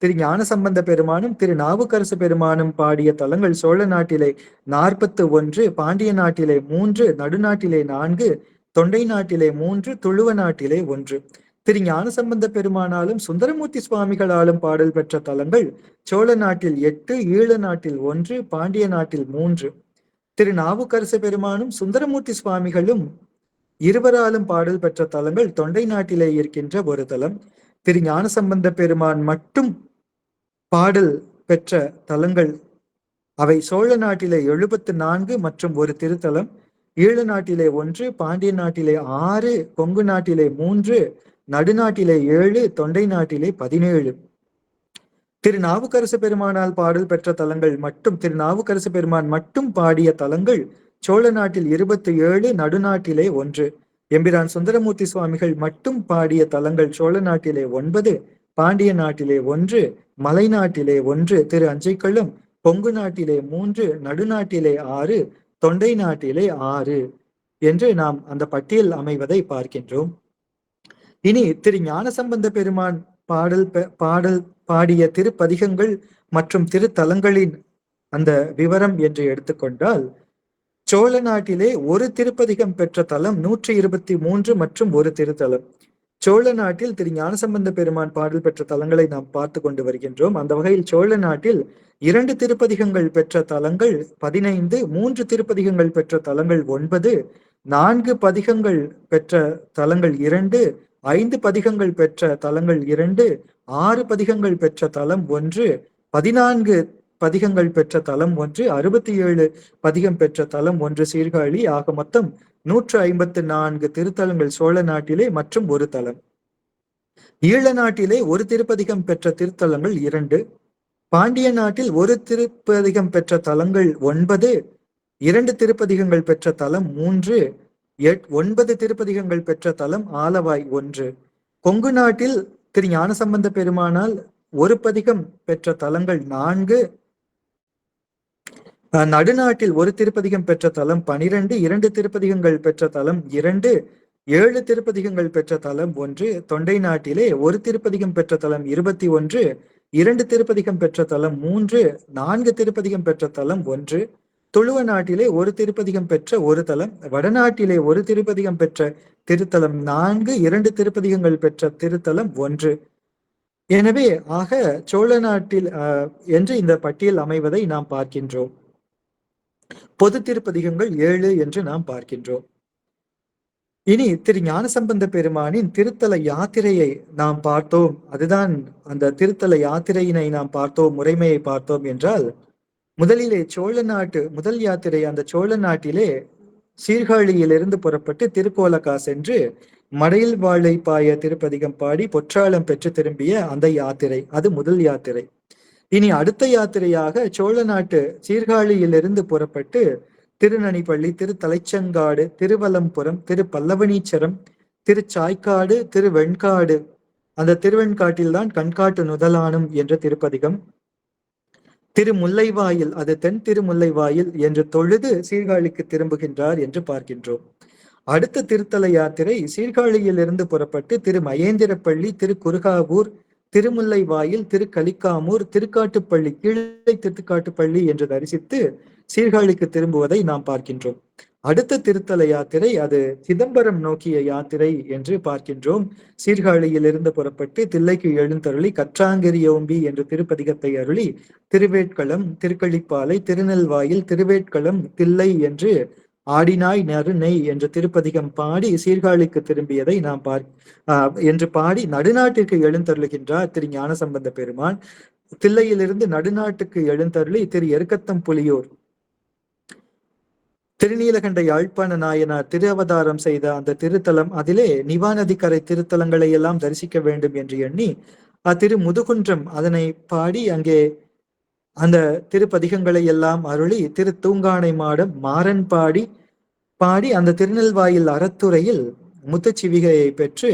திரு ஞானசம்பந்த பெருமானும் திரு நாவுக்கரசு பெருமானும் பாடிய தலங்கள் சோழ நாட்டிலே 41, பாண்டிய நாட்டிலே 3, நடுநாட்டிலே 4, தொண்டை நாட்டிலே 3, துளுவ நாட்டிலே 1. திரு ஞானசம்பந்த பெருமானாலும் சுந்தரமூர்த்தி சுவாமிகளாலும் பாடல் பெற்ற தலங்கள் சோழ நாட்டில் 8, ஈழ நாட்டில் 1, பாண்டிய நாட்டில் 3. திரு நாவுக்கரசு பெருமானும் சுந்தரமூர்த்தி சுவாமிகளும் இருவராலும் பாடல் பெற்ற தலங்கள் தொண்டை நாட்டிலே இருக்கின்ற ஒரு தலம். திரு ஞானசம்பந்த பெருமான் மட்டும் பாடல் பெற்ற தலங்கள் அவை சோழ நாட்டிலே 74 மற்றும் ஒரு திருத்தலம், ஈழ நாட்டிலே 1, பாண்டிய நாட்டிலே 6, கொங்கு நாட்டிலே 3, நடுநாட்டிலே 7, தொண்டை நாட்டிலே 17. திரு நாவுக்கரசு பெருமானால் பாடல் பெற்ற தலங்கள் மட்டும் திரு நாவுக்கரசு பெருமான் மட்டும் பாடிய தலங்கள் சோழ நாட்டில் 27, நடுநாட்டிலே 1. எம்பிரான் சுந்தரமூர்த்தி சுவாமிகள் மட்டும் பாடிய தலங்கள் சோழ நாட்டிலே 9, பாண்டிய நாட்டிலே 1, மலைநாட்டிலே 1, திரு அஞ்சைக்களம், கொங்கு நாட்டிலே 3, நடுநாட்டிலே 6, தொண்டை நாட்டிலே 6 என்று நாம் அந்த பட்டியல் அமைவதை பார்க்கின்றோம். இனி திரு ஞானசம்பந்த பெருமான் பாடிய திருப்பதிகங்கள் மற்றும் திருத்தலங்களின் அந்த விவரம் என்று எடுத்துக்கொண்டால், சோழ நாட்டிலே ஒரு திருப்பதிகம் பெற்ற தலம் 123 மற்றும் ஒரு திருத்தலம். சோழ நாட்டில் திரு ஞானசம்பந்த பெருமான் பாடல் பெற்ற தலங்களை நாம் பார்த்து கொண்டு வருகின்றோம். அந்த வகையில் சோழ நாட்டில் 2 திருப்பதிகங்கள் பெற்ற தலங்கள் 15, 3 திருப்பதிகங்கள் பெற்ற தலங்கள் 9, 4 பதிகங்கள் பெற்ற தலங்கள் 2, 5 பதிகங்கள் பெற்ற தலங்கள் 2, 6 பதிகங்கள் பெற்ற தலம் 1, 14 பதிகங்கள் பெற்ற தலம் 1, 67 பதிகம் பெற்ற தலம் 1 சீர்காழி. ஆக மொத்தம் 154 திருத்தலங்கள் சோழ நாட்டிலே மற்றும் ஒரு தலம். ஈழ நாட்டிலே ஒரு திருப்பதிகம் பெற்ற திருத்தலங்கள் 2, பாண்டிய நாட்டில் ஒரு திருப்பதிகம் பெற்ற தலங்கள் 9, 2 திருப்பதிகங்கள் பெற்ற தலம் 3, 9 திருப்பதிகங்கள் பெற்ற தலம் ஆலவாய் 1. கொங்கு நாட்டில் திரு ஞானசம்பந்த பெருமானால் ஒரு பதிகம் பெற்ற தலங்கள் 4, நடுநாட்டில் ஒரு திருப்பதிகம் பெற்ற தலம் 12, 2 திருப்பதிகங்கள் பெற்ற தலம் 2, 7 திருப்பதிகங்கள் பெற்ற தலம் 1, தொண்டை நாட்டிலே ஒரு திருப்பதிகம் பெற்ற தலம் 21, 2 திருப்பதிகம் பெற்ற தலம் 3, 4 திருப்பதிகம் பெற்ற தலம் 1, துளுவ நாட்டிலே ஒரு திருப்பதிகம் பெற்ற ஒரு தலம், வடநாட்டிலே ஒரு திருப்பதிகம் பெற்ற திருத்தலம் 4, 2 திருப்பதிகங்கள் பெற்ற திருத்தலம் 1. எனவே ஆக சோழ நாட்டில் என்று இந்த பட்டியல் அமைவதை நாம் பார்க்கின்றோம். பொது திருப்பதிகங்கள் 7 என்று நாம் பார்க்கின்றோம். இனி திரு ஞானசம்பந்த பெருமானின் திருத்தல யாத்திரையை நாம் பார்த்தோம். அதுதான் அந்த திருத்தல யாத்திரையினை நாம் பார்த்தோம், முறைமையை பார்த்தோம் என்றால், முதலிலே சோழ நாட்டு முதல் யாத்திரை அந்த சோழ நாட்டிலே சீர்காழியிலிருந்து புறப்பட்டு திருக்கோலக்கா சென்று மடையில் வாழை பாய திருப்பதிகம் பாடி பொற்றாளம் பெற்று திரும்பிய அந்த யாத்திரை, அது முதல் யாத்திரை. இனி அடுத்த யாத்திரையாக சோழ நாட்டு சீர்காழியிலிருந்து புறப்பட்டு திருநனிப்பள்ளி, திரு தலைச்சங்காடு, திருவலம்புரம், திரு பல்லவனீச்சரம், திருச்சாய்க்காடு, திருவெண்காடு, அந்த திருவெண்காட்டில்தான் கண்காட்டு நுதலானும் என்ற திருப்பதிகம், திருமுல்லைவாயில், அது தென் திருமுல்லைவாயில் என்று தொழுது சீர்காழிக்கு திரும்புகின்றார் என்று பார்க்கின்றோம். அடுத்த திருத்தல யாத்திரை சீர்காழியிலிருந்து புறப்பட்டு திரு மகேந்திரப்பள்ளி, திரு குருகாவூர், திருமுல்லைவாயில், திரு கலிக்காமூர், திருக்காட்டுப்பள்ளி, கீழே திருக்காட்டுப்பள்ளி என்று தரிசித்து சீர்காழிக்கு திரும்புவதை நாம் பார்க்கின்றோம். அடுத்த திருத்தல யாத்திரை அது சிதம்பரம் நோக்கிய யாத்திரை என்று பார்க்கின்றோம். சீர்காழியிலிருந்து புறப்பட்டு தில்லைக்கு எழுந்தருளி கற்றாங்கெரியோம்பி என்ற திருப்பதிகத்தை அருளி திருவேட்களம், திருக்களிப்பாலை, திருநெல்வாயில், திருவேட்களம், தில்லை என்று ஆடினாய் நறுநெய் என்ற திருப்பதிகம் பாடி சீர்காழிக்கு திரும்பியதை நாம் என்று பாடி நடுநாட்டிற்கு எழுந்தருளுகின்றார் திரு ஞானசம்பந்த பெருமான். தில்லையிலிருந்து நடுநாட்டுக்கு எழுந்தருளி திரு எருக்கத்தம் புலியூர், திருநீலகண்ட யாழ்ப்பாண நாயனார் திரு அவதாரம் செய்த அந்த திருத்தலம், அதிலே நிவாநதிக்கரை திருத்தலங்களை எல்லாம் தரிசிக்க வேண்டும் என்று எண்ணி திரு முதுகுன்றம் அதனை பாடி அங்கே அந்த திருப்பதிகங்களை எல்லாம் அருளி திரு தூங்கானை மாடம் மாறன் பாடி அந்த திருநெல்வாயில் அறத்துறையில் முத்துச்சிவிகையை பெற்று,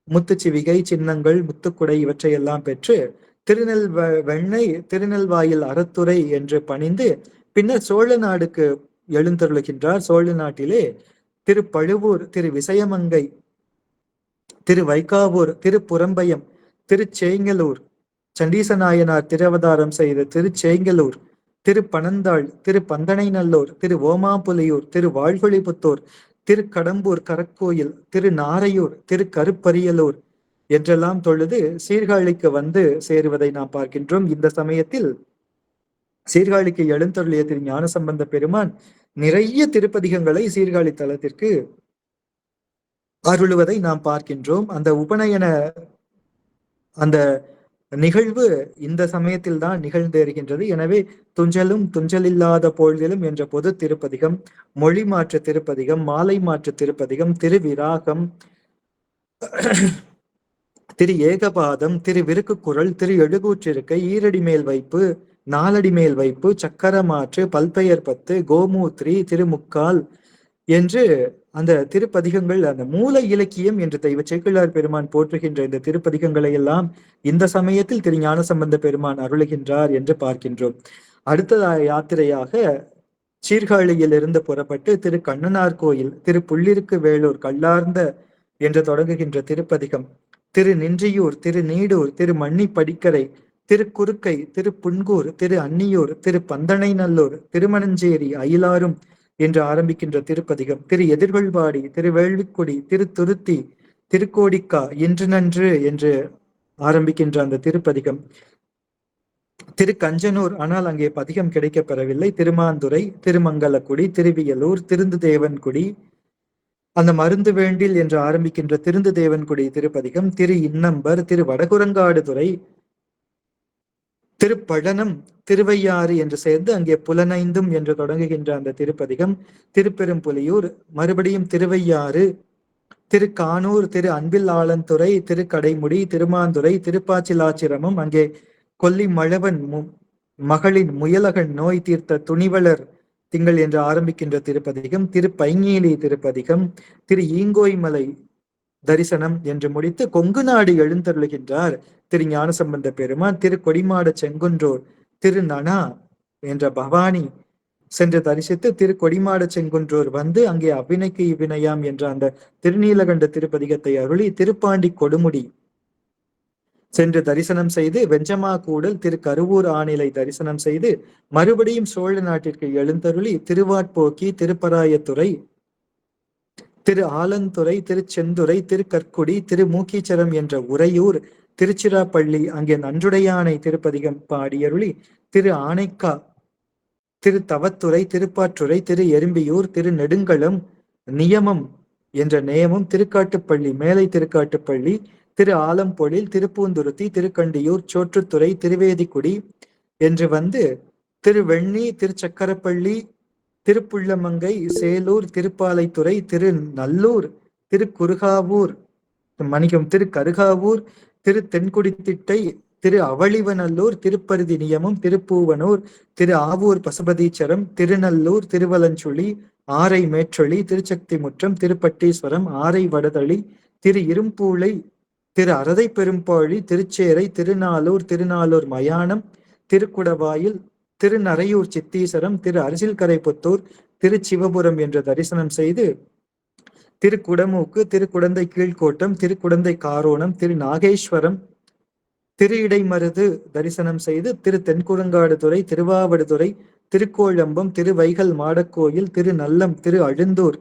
முத்துச்சிவிகை, சின்னங்கள், முத்துக்குடை இவற்றையெல்லாம் பெற்று வெண்ணை திருநெல்வாயில் அறத்துறை என்று பணிந்து பின்னர் சோழ நாடுக்கு எழுந்தருளுகின்றார். சோழ நாட்டிலே திரு பழுவூர், திரு விசயமங்கை, திரு வைகாவூர், திரு புறம்பயம், திருச்சேங்கலூர், சண்டீசநாயனார் திருவதாரம் செய்த திருச்சேங்கலூர், திரு பனந்தாள், திரு பந்தனைநல்லூர், திரு ஓமாபுலியூர், திரு வாழ்கொழிபுத்தூர், திரு கடம்பூர் கரக்கோயில், திரு நாரையூர், திரு கருப்பரியலூர் என்றெல்லாம் தொழுது சீர்காழிக்கு வந்து சேருவதை நாம் பார்க்கின்றோம். இந்த சமயத்தில் சீர்காழிக்கு எழுந்தருளிய திரு ஞானசம்பந்த பெருமான் நிறைய திருப்பதிகங்களை சீர்காழி தலத்திற்கு அருளுவதை நாம் பார்க்கின்றோம். அந்த உபநயன அந்த நிகழ்வு இந்த சமயத்தில் தான் நிகழ்ந்தேறுகின்றது. எனவே துஞ்சலும் துஞ்சலில்லாத பொழுதிலும் என்ற பொது திருப்பதிகம், மொழி மாற்று திருப்பதிகம், மாலை மாற்று திருப்பதிகம், திருவிராகம், திரு ஏகபாதம், திரு விருக்கு குரல், திரு எழுகூற்றிருக்கை, ஈரடி மேல் வைப்பு, நாலடி மேல் வைப்பு, சக்கர மாற்று, பல்பெயர் பத்து, கோமூத்ரி, திருமுக்கால் என்று அந்த திருப்பதிகங்கள், அந்த மூல இலக்கியம் என்று தெய்வ சேக்கிழார் பெருமான் போற்றுகின்ற இந்த திருப்பதிகங்களை எல்லாம் இந்த சமயத்தில் திரு ஞானசம்பந்த பெருமான் அருளுகின்றார் என்று பார்க்கின்றோம். அடுத்த யாத்திரையாக சீர்காழியிலிருந்து புறப்பட்டு திரு கண்ணனார் கோயில், திரு புள்ளிருக்கு வேலூர் கல்லார்ந்த என்று தொடங்குகின்ற திருப்பதிகம், திரு நின்றியூர், திரு நீடூர், திரு மண்ணி படிக்கரை, திரு குறுக்கை, திரு புன்கூர், திரு அன்னியூர், திரு பந்தனைநல்லூர், திருமணஞ்சேரி, அயிலாரும் என்று ஆரம்பிக்கின்ற திருப்பதிகம், திரு எதிர்கொள்வாடி, திரு வேள்விக்குடி, திரு துருத்தி, திருக்கோடிக்கா, இன்று நன்று என்று ஆரம்பிக்கின்ற அந்த திருப்பதிகம், திரு கஞ்சனூர், ஆனால் அங்கே பதிகம் கிடைக்கப் பெறவில்லை, திருமாந்துறை, திருமங்கலக்குடி, திருவியலூர், திருந்து தேவன்குடி, அந்த மருந்து வேண்டில் என்று ஆரம்பிக்கின்ற திருந்து தேவன்குடி திருப்பதிகம், திரு இன்னம்பர், திரு வடகுரங்காடுதுறை, திருப்பழனம், திருவையாறு என்று சேர்ந்து அங்கே புலனைந்தும் என்று தொடங்குகின்ற அந்த திருப்பதிகம், திருப்பெரும்புலியூர், மறுபடியும் திருவையாறு, திருக்கானூர், திரு அன்பில் ஆலந்துறை, திருக்கடைமுடி, திருமாந்துறை, திருப்பாச்சிலாச்சிரமம், அங்கே கொல்லி மழவன் மகளின் முயலகன் நோய் தீர்த்த துணிவளர் திங்கள் என்று ஆரம்பிக்கின்ற திருப்பதிகம், திரு பைங்கேலி திருப்பதிகம், திரு ஈங்கோய்மலை தரிசனம் என்று முடித்து கொங்கு நாடு எழுந்தருளுகின்றார் திரு ஞானசம்பந்த பெருமான். திரு கொடிமாட செங்குன்றோர், திரு நனா என்ற பவானி சென்று தரிசித்து திரு கொடிமாட செங்குன்றூர் வந்து அங்கே அவ்வினைக்கு இவ்வினையாம் என்ற அந்த திருநீலகண்ட திருப்பதிகத்தை அருளி திருப்பாண்டி கொடுமுடி சென்று தரிசனம் செய்து வெஞ்சமா கூடல் திரு கருவூர் ஆணிலை தரிசனம் செய்து மறுபடியும் சோழ நாட்டிற்கு எழுந்தருளி திருவாட்போக்கி திருப்பராயத்துறை திரு ஆலந்துறை திருச்செந்துறை திருக்கற்குடி திரு மூக்கீச்சரம் என்ற உறையூர் திருச்சிராப்பள்ளி அங்கே நன்றுடையானை திருப்பதிகம் பாடியருளி திரு ஆனைக்கா திரு தவத்துறை திருப்பாற்றுறை திரு எறும்பியூர் திரு நெடுங்களம் நியமம் என்ற நேயமும் திருக்காட்டுப்பள்ளி மேலை திருக்காட்டுப்பள்ளி திரு ஆலம்பொழில் திருப்பூந்துருத்தி திருக்கண்டியூர் சோற்றுத்துறை திருவேதிக்குடி என்று வந்து திருவெண்ணி திருச்சக்கரப்பள்ளி திருப்புள்ளமங்கை சேலூர் திருப்பாலைத்துறை திரு நல்லூர் திருக்குறுகாவூர் திருக்கருகாவூர் திரு தென்குடித்திட்டை திரு அவளிவநல்லூர் திருப்பருதி நியமம் திருப்பூவனூர் திரு ஆவூர் பசுபதீச்சரம் திருநல்லூர் திருவலஞ்சுழி ஆரை மேற்றொளி திருச்சக்தி முற்றம் திருப்பட்டீஸ்வரம் ஆரை வடதளி திரு இரும்பூளை திரு அரதை பெரும்பாழி திருச்சேரை திருநாளூர் திருநாளூர் மயானம் திருக்குடவாயில் திருநரையூர் சித்தீசரம் திரு அரிசில்கரைப்புத்தூர் திருச்சிவபுரம் என்று தரிசனம் செய்து திருக்குடமூக்கு திருக்குடந்தை கீழ்கோட்டம் திருக்குடந்தை காரோணம் திரு நாகேஸ்வரம் திரு இடைமருது தரிசனம் செய்து திரு தென்குரங்காடுதுறை திருவாவடுதுறை திருக்கோழம்பம் திருவைகல் மாடக்கோயில் திரு நல்லம் திரு அழுந்தூர்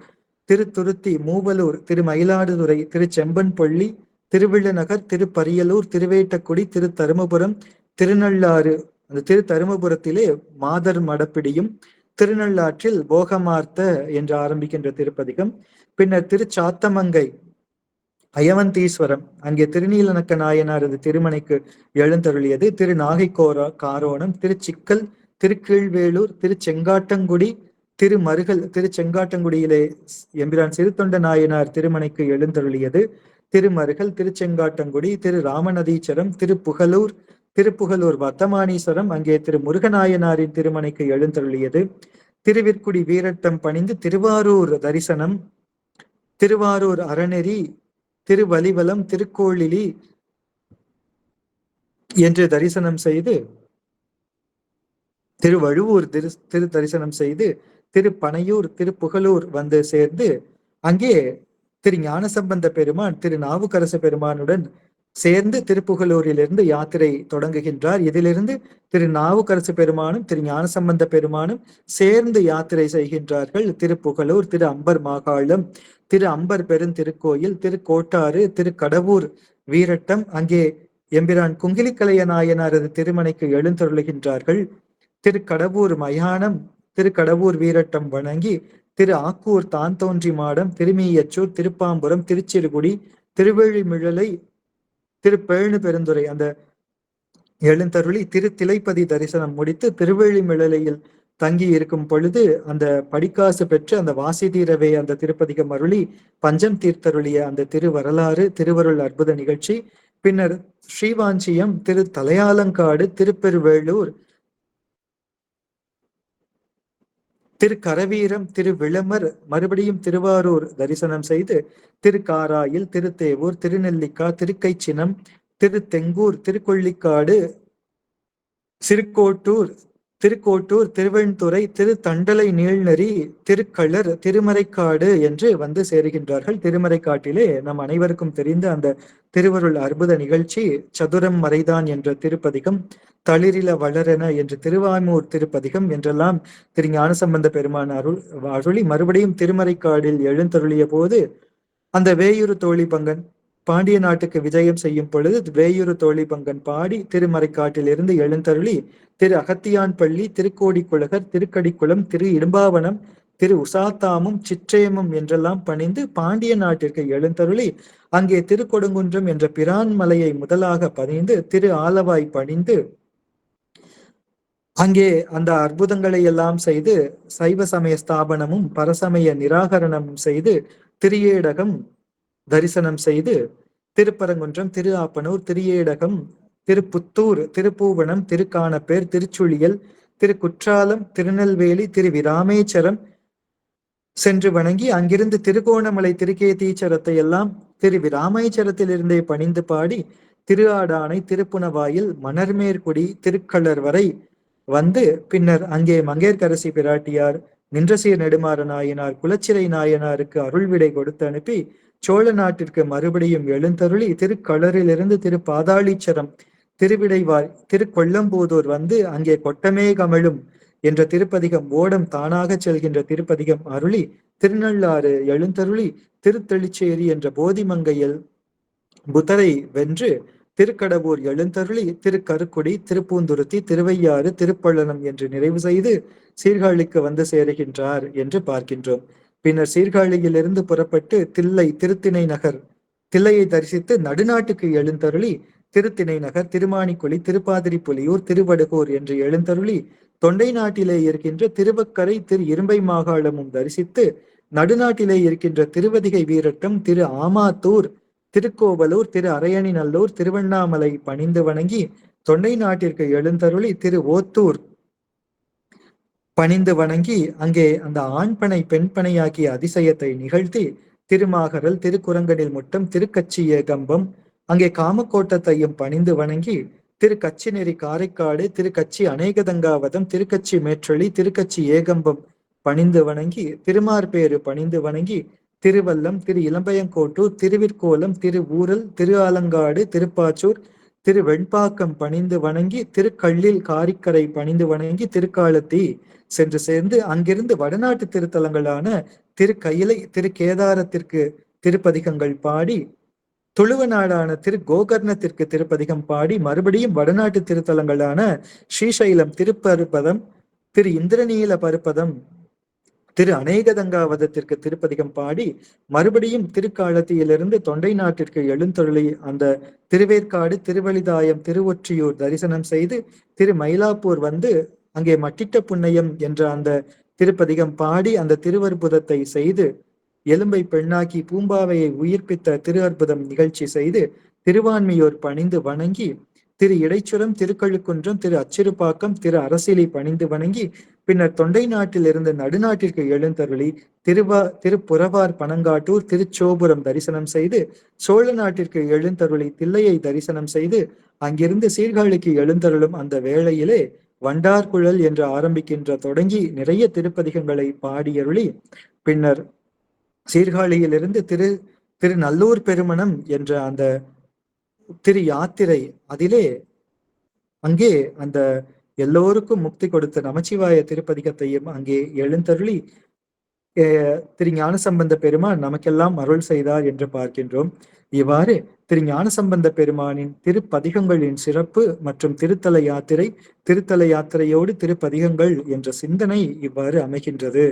திருத்துருத்தி மூவலூர் திரு மயிலாடுதுறை திரு செம்பன்பள்ளி திருவிழநகர் திருப்பரியலூர் திருவேட்டக்குடி திரு தருமபுரம் திருநள்ளாறு அந்த திரு தருமபுரத்திலே மாதர் மடப்பிடியும் திருநள்ளாற்றில் போகமார்த்த என்று ஆரம்பிக்கின்ற திருப்பதிகம். பின்னர் திருச்சாத்தமங்கை அயவந்தீஸ்வரம் அங்கே திருநீலநக்க நாயனாரது திருமணைக்கு எழுந்தருளியது. திரு நாகை காரோணம் திருச்சிக்கல் திருக்கீழ்வேளூர் திருச்செங்காட்டங்குடி திருமருகல் திருச்செங்காட்டங்குடியிலே எம்பிரான் சிறுத்தொண்ட நாயனார் திருமணைக்கு எழுந்தருளியது. திருமருகல் திருச்செங்காட்டங்குடி திரு ராமநதீச்சரம் திருப்புகலூர் வத்தமானீஸ்வரம் அங்கே திரு முருகநாயனாரின் திருமணைக்கு எழுந்தருளியது. திருவிற்குடி வீரட்டம் பணிந்து திருவாரூர் தரிசனம் திருவாரூர் அறநெறி திருவலிவலம் திருக்கோளிலி என்று தரிசனம் செய்து திருவழுவூர் திரு தரிசனம் செய்து திருப்பனையூர் திருப்புகலூர் வந்து சேர்ந்து அங்கே திரு ஞானசம்பந்த பெருமான் திரு நாவுக்கரசு பெருமானுடன் சேர்ந்து திருப்புகலூரிலிருந்து யாத்திரை தொடங்குகின்றார். இதிலிருந்து திரு நாவுக்கரசு பெருமானும் திரு ஞானசம்பந்த பெருமானும் சேர்ந்து யாத்திரை செய்கின்றார்கள். திருப்புகலூர் திரு அம்பர் மாகாளம் திரு அம்பர் பெருந்திருக்கோயில் திருக்கோட்டாறு திரு கடவூர் வீரட்டம் அங்கே எம்பிரான் குங்கிலிக்கலைய நாயனாரது திருமணைக்கு எழுந்தருளுகின்றார்கள். திருக்கடவூர் மயானம் திருக்கடவூர் வீரட்டம் வணங்கி திரு ஆக்கூர் தான் தோன்றி மாடம் திருமீயச்சூர் திருப்பாம்புரம் திருச்சிறுகுடி திருவேழிமிழலை திருப்பேழு பெருந்துறை அந்த எழுந்தருளி திரு திலைப்பதி தரிசனம் முடித்து திருவேழிமிழலையில் தங்கி இருக்கும் பொழுது அந்த படிக்காசு பெற்று அந்த வாசி தீரவே அந்த திருப்பதிகம் அருளி பஞ்சம் தீர்த்தருளிய அந்த திருவரலாறு திருவருள் அற்புத நிகழ்ச்சி. பின்னர் ஸ்ரீவாஞ்சியம் திரு தலையாலங்காடு திருப்பெருவேளூர் திருக்கரவீரம் திரு விளமர் மறுபடியும் திருவாரூர் தரிசனம் செய்து திருக்காராயில் திருத்தேவூர் திருநெல்லிக்கா திருக்கைச்சினம் திருத்தெங்கூர் திருக்கொள்ளிக்காடு திருக்கோட்டூர் திருவெண்துறை திருத்தண்டலை நீழ்நெறி திருக்களர் திருமறைக்காடு என்று வந்து சேருகின்றார்கள். திருமறைக்காட்டிலே நம் அனைவருக்கும் தெரிந்த அந்த திருவருள் அற்புத நிகழ்ச்சி சதுரம் மறைதான் என்ற திருப்பதிகம், தளிரில வளரென என்று திருவாமூர் திருப்பதிகம் என்றெல்லாம் திரு ஞானசம்பந்த பெருமான் அருளி மறுபடியும் திருமறைக்காடில் எழுந்தருளிய போது அந்த வேயுறு தோழி பங்கன் பாண்டிய நாட்டுக்கு விஜயம் செய்யும் பொழுது வேயுறு தோழி பங்கன் பாடி திருமறைக்காட்டிலிருந்து எழுந்தருளி திரு அகத்தியான் பள்ளி திருக்கோடிக்குளகர் திருக்கடிக்குளம் திரு இடும்பாவனம் திரு உசாத்தாமும் சிற்றேமும் என்றெல்லாம் பணிந்து பாண்டிய நாட்டிற்கு எழுந்தருளி அங்கே திருக்கொடுங்குன்றம் என்ற பிரான் மலையை முதலாக பணிந்து திரு ஆலவாய் பணிந்து அங்கே அந்த அற்புதங்களை எல்லாம் செய்து சைவ சமய ஸ்தாபனமும் பரசமய நிராகரணமும் செய்து திரியேடகம் தரிசனம் செய்து திருப்பரங்குன்றம் திரு ஆப்பனூர் திரியேடகம் திருப்புத்தூர் திருப்பூவனம் திருக்கானப்பேர் திருச்சுழியல் திருக்குற்றாலம் திருநெல்வேலி திருவிராமேச்சரம் சென்று வணங்கி அங்கிருந்து திருகோணமலை திருக்கேதீச்சரத்தை எல்லாம் திருவிராமேச்சரத்திலிருந்தே பணிந்து பாடி திரு ஆடானை திருப்புனவாயில் மணர்மேற்குடி திருக்களர் வரை வந்து பின்னர் அங்கே மங்கையர்க்கரசி பிராட்டியார், நின்றசீர் நெடுமாற நாயனார், குலச்சிறை நாயனாருக்கு அருள்விடை கொடுத்து அனுப்பி சோழ நாட்டிற்கு மறுபடியும் எழுந்தருளி திருக்களரிலிருந்து திரு பாதாளீச்சரம், திருவிடைவாய், திருக்கொள்ளம்பூதூர் வந்து அங்கே கொட்டமே கமழும் என்ற திருப்பதிகம், ஓடம் தானாக செல்கின்ற திருப்பதிகம் அருளி திருநள்ளாறு எழுந்தருளி திருத்தெளிச்சேரி என்ற போதிமங்கையில் புதரை வென்று திருக்கடவூர் எழுந்தருளி திருக்கருக்குடி, திருப்பூந்துருத்தி, திருவையாறு, திருப்பள்ளனம் என்று நிறைவு செய்து சீர்காழிக்கு வந்து சேருகின்றார் என்று பார்க்கின்றோம். பின்னர் சீர்காழியிலிருந்து புறப்பட்டு தில்லை திருத்திணை நகர், தில்லையை தரிசித்து நடுநாட்டுக்கு எழுந்தருளி திருத்திணை நகர், திருமாணிக்குழி, திருப்பாதிரி புலியூர், திருவடுகூர் என்று எழுந்தருளி தொண்டை நாட்டிலே இருக்கின்ற திருவக்கரை, திரு இரும்பை மாகாளமும் தரிசித்து நடுநாட்டிலே இருக்கின்ற திருவதிகை வீரட்டம், திரு ஆமாத்தூர், திருக்கோவலூர், திரு அரையணி நல்லூர், திருவண்ணாமலை பணிந்து வணங்கி தொண்டை நாட்டிற்கு எழுந்தருளி திரு ஓத்தூர் பணிந்து வணங்கி அங்கே அந்த ஆண்பனை பெண்பனையாகிய அதிசயத்தை நிகழ்த்தி திருமாகரல், திருக்குரங்கனில் முட்டம், திருக்கச்சி ஏகம்பம், அங்கே காமக்கோட்டத்தையும் பணிந்து வணங்கி திருக்கச்சிநெறி காரைக்காடு, திருக்கச்சி அநேகதங்காவதம், திருக்கச்சி மேற்றளி, திருக்கச்சி ஏகம்பம் பணிந்து வணங்கி திருமார்பேறு பணிந்து வணங்கி திருவல்லம், திரு இளம்பயங்கோட்டூர், திருவிற்கோலம், திரு ஊரல், திரு ஆலங்காடு, திருப்பாச்சூர், திரு வெண்பாக்கம் பணிந்து வணங்கி திருக்கள்ளில் காரிக்கரை பணிந்து வணங்கி திருக்காலத்தி சென்று சேர்ந்து அங்கிருந்து வடநாட்டு திருத்தலங்களான திருக்கயிலை, திரு கேதாரத்திற்கு திருப்பதிகங்கள் பாடி துளுவ நாடான திரு கோகர்ணத்திற்கு திருப்பதிகம் பாடி மறுபடியும் வடநாட்டு திருத்தலங்களான ஸ்ரீசைலம் திருப்பருப்பதம், திரு இந்திரநீல பருப்பதம், திரு அநேகதங்காவதத்திற்கு திருப்பதிகம் பாடி மறுபடியும் திருக்காலத்தியிலிருந்து தொண்டை நாட்டிற்கு எழுந்தருளி அந்த திருவேற்காடு, திருவலிதாயம், திருவொற்றியூர் தரிசனம் செய்து திரு மயிலாப்பூர் வந்து அங்கே மட்டிட்ட புன்னையம் என்ற அந்த திருப்பதிகம் பாடி அந்த திருவற்புதத்தை செய்து எலும்பை பெண்ணாக்கி பூம்பாவையை உயிர்ப்பித்த திரு அற்புதம் நிகழ்ச்சி செய்து திருவான்மியோர் பணிந்து வணங்கி திரு இடைச்சுரம், திருக்கழுக்குன்றம், திரு அச்சிறுபாக்கம், திரு அரசிலி பணிந்து வணங்கி பின்னர் தொண்டை நாட்டில் இருந்து நடுநாட்டிற்கு எழுந்தருளி திருப்புறவார் பனங்காட்டூர், திருச்சோபுரம் தரிசனம் செய்து சோழ நாட்டிற்கு எழுந்தருளி தில்லையை தரிசனம் செய்து அங்கிருந்து சீர்காழிக்கு எழுந்தருளும் அந்த வேளையிலே வண்டார்குழல் என்று ஆரம்பிக்கின்ற தொடங்கி நிறைய திருப்பதிகங்களை பாடியருளி பின்னர் சீர்காழியிலிருந்து திரு நல்லூர் பெருமணம் என்ற அந்த திரு யாத்திரை, அதிலே அங்கே அந்த எல்லோருக்கும் முக்தி கொடுத்த நமச்சிவாய திருப்பதிகத்தையும் அங்கே எழுந்தருளி திரு ஞானசம்பந்த பெருமான் நமக்கெல்லாம் அருள் செய்தார் என்று பார்க்கின்றோம். இவ்வாறு திரு ஞானசம்பந்த பெருமானின் திருப்பதிகங்களின் சிறப்பு மற்றும் திருத்தல யாத்திரையோடு திருப்பதிகங்கள் என்ற சிந்தனை இவ்வாறு அமைகின்றது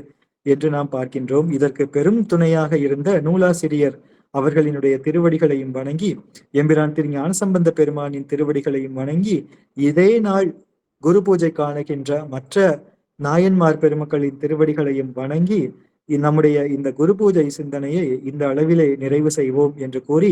என்று நாம் பார்க்கின்றோம். இதற்கு பெரும் துணையாக இருந்த நூலாசிரியர் அவர்களினுடைய திருவடிகளையும் வணங்கி எம்பிரான் திரு ஞானசம்பந்த பெருமானின் திருவடிகளையும் வணங்கி இதே நாள் குரு பூஜை காணுகின்ற மற்ற நாயன்மார் பெருமக்களின் திருவடிகளையும் வணங்கி நம்முடைய இந்த குரு பூஜை சிந்தனையை இந்த அளவிலே நிறைவு செய்வோம் என்று கூறி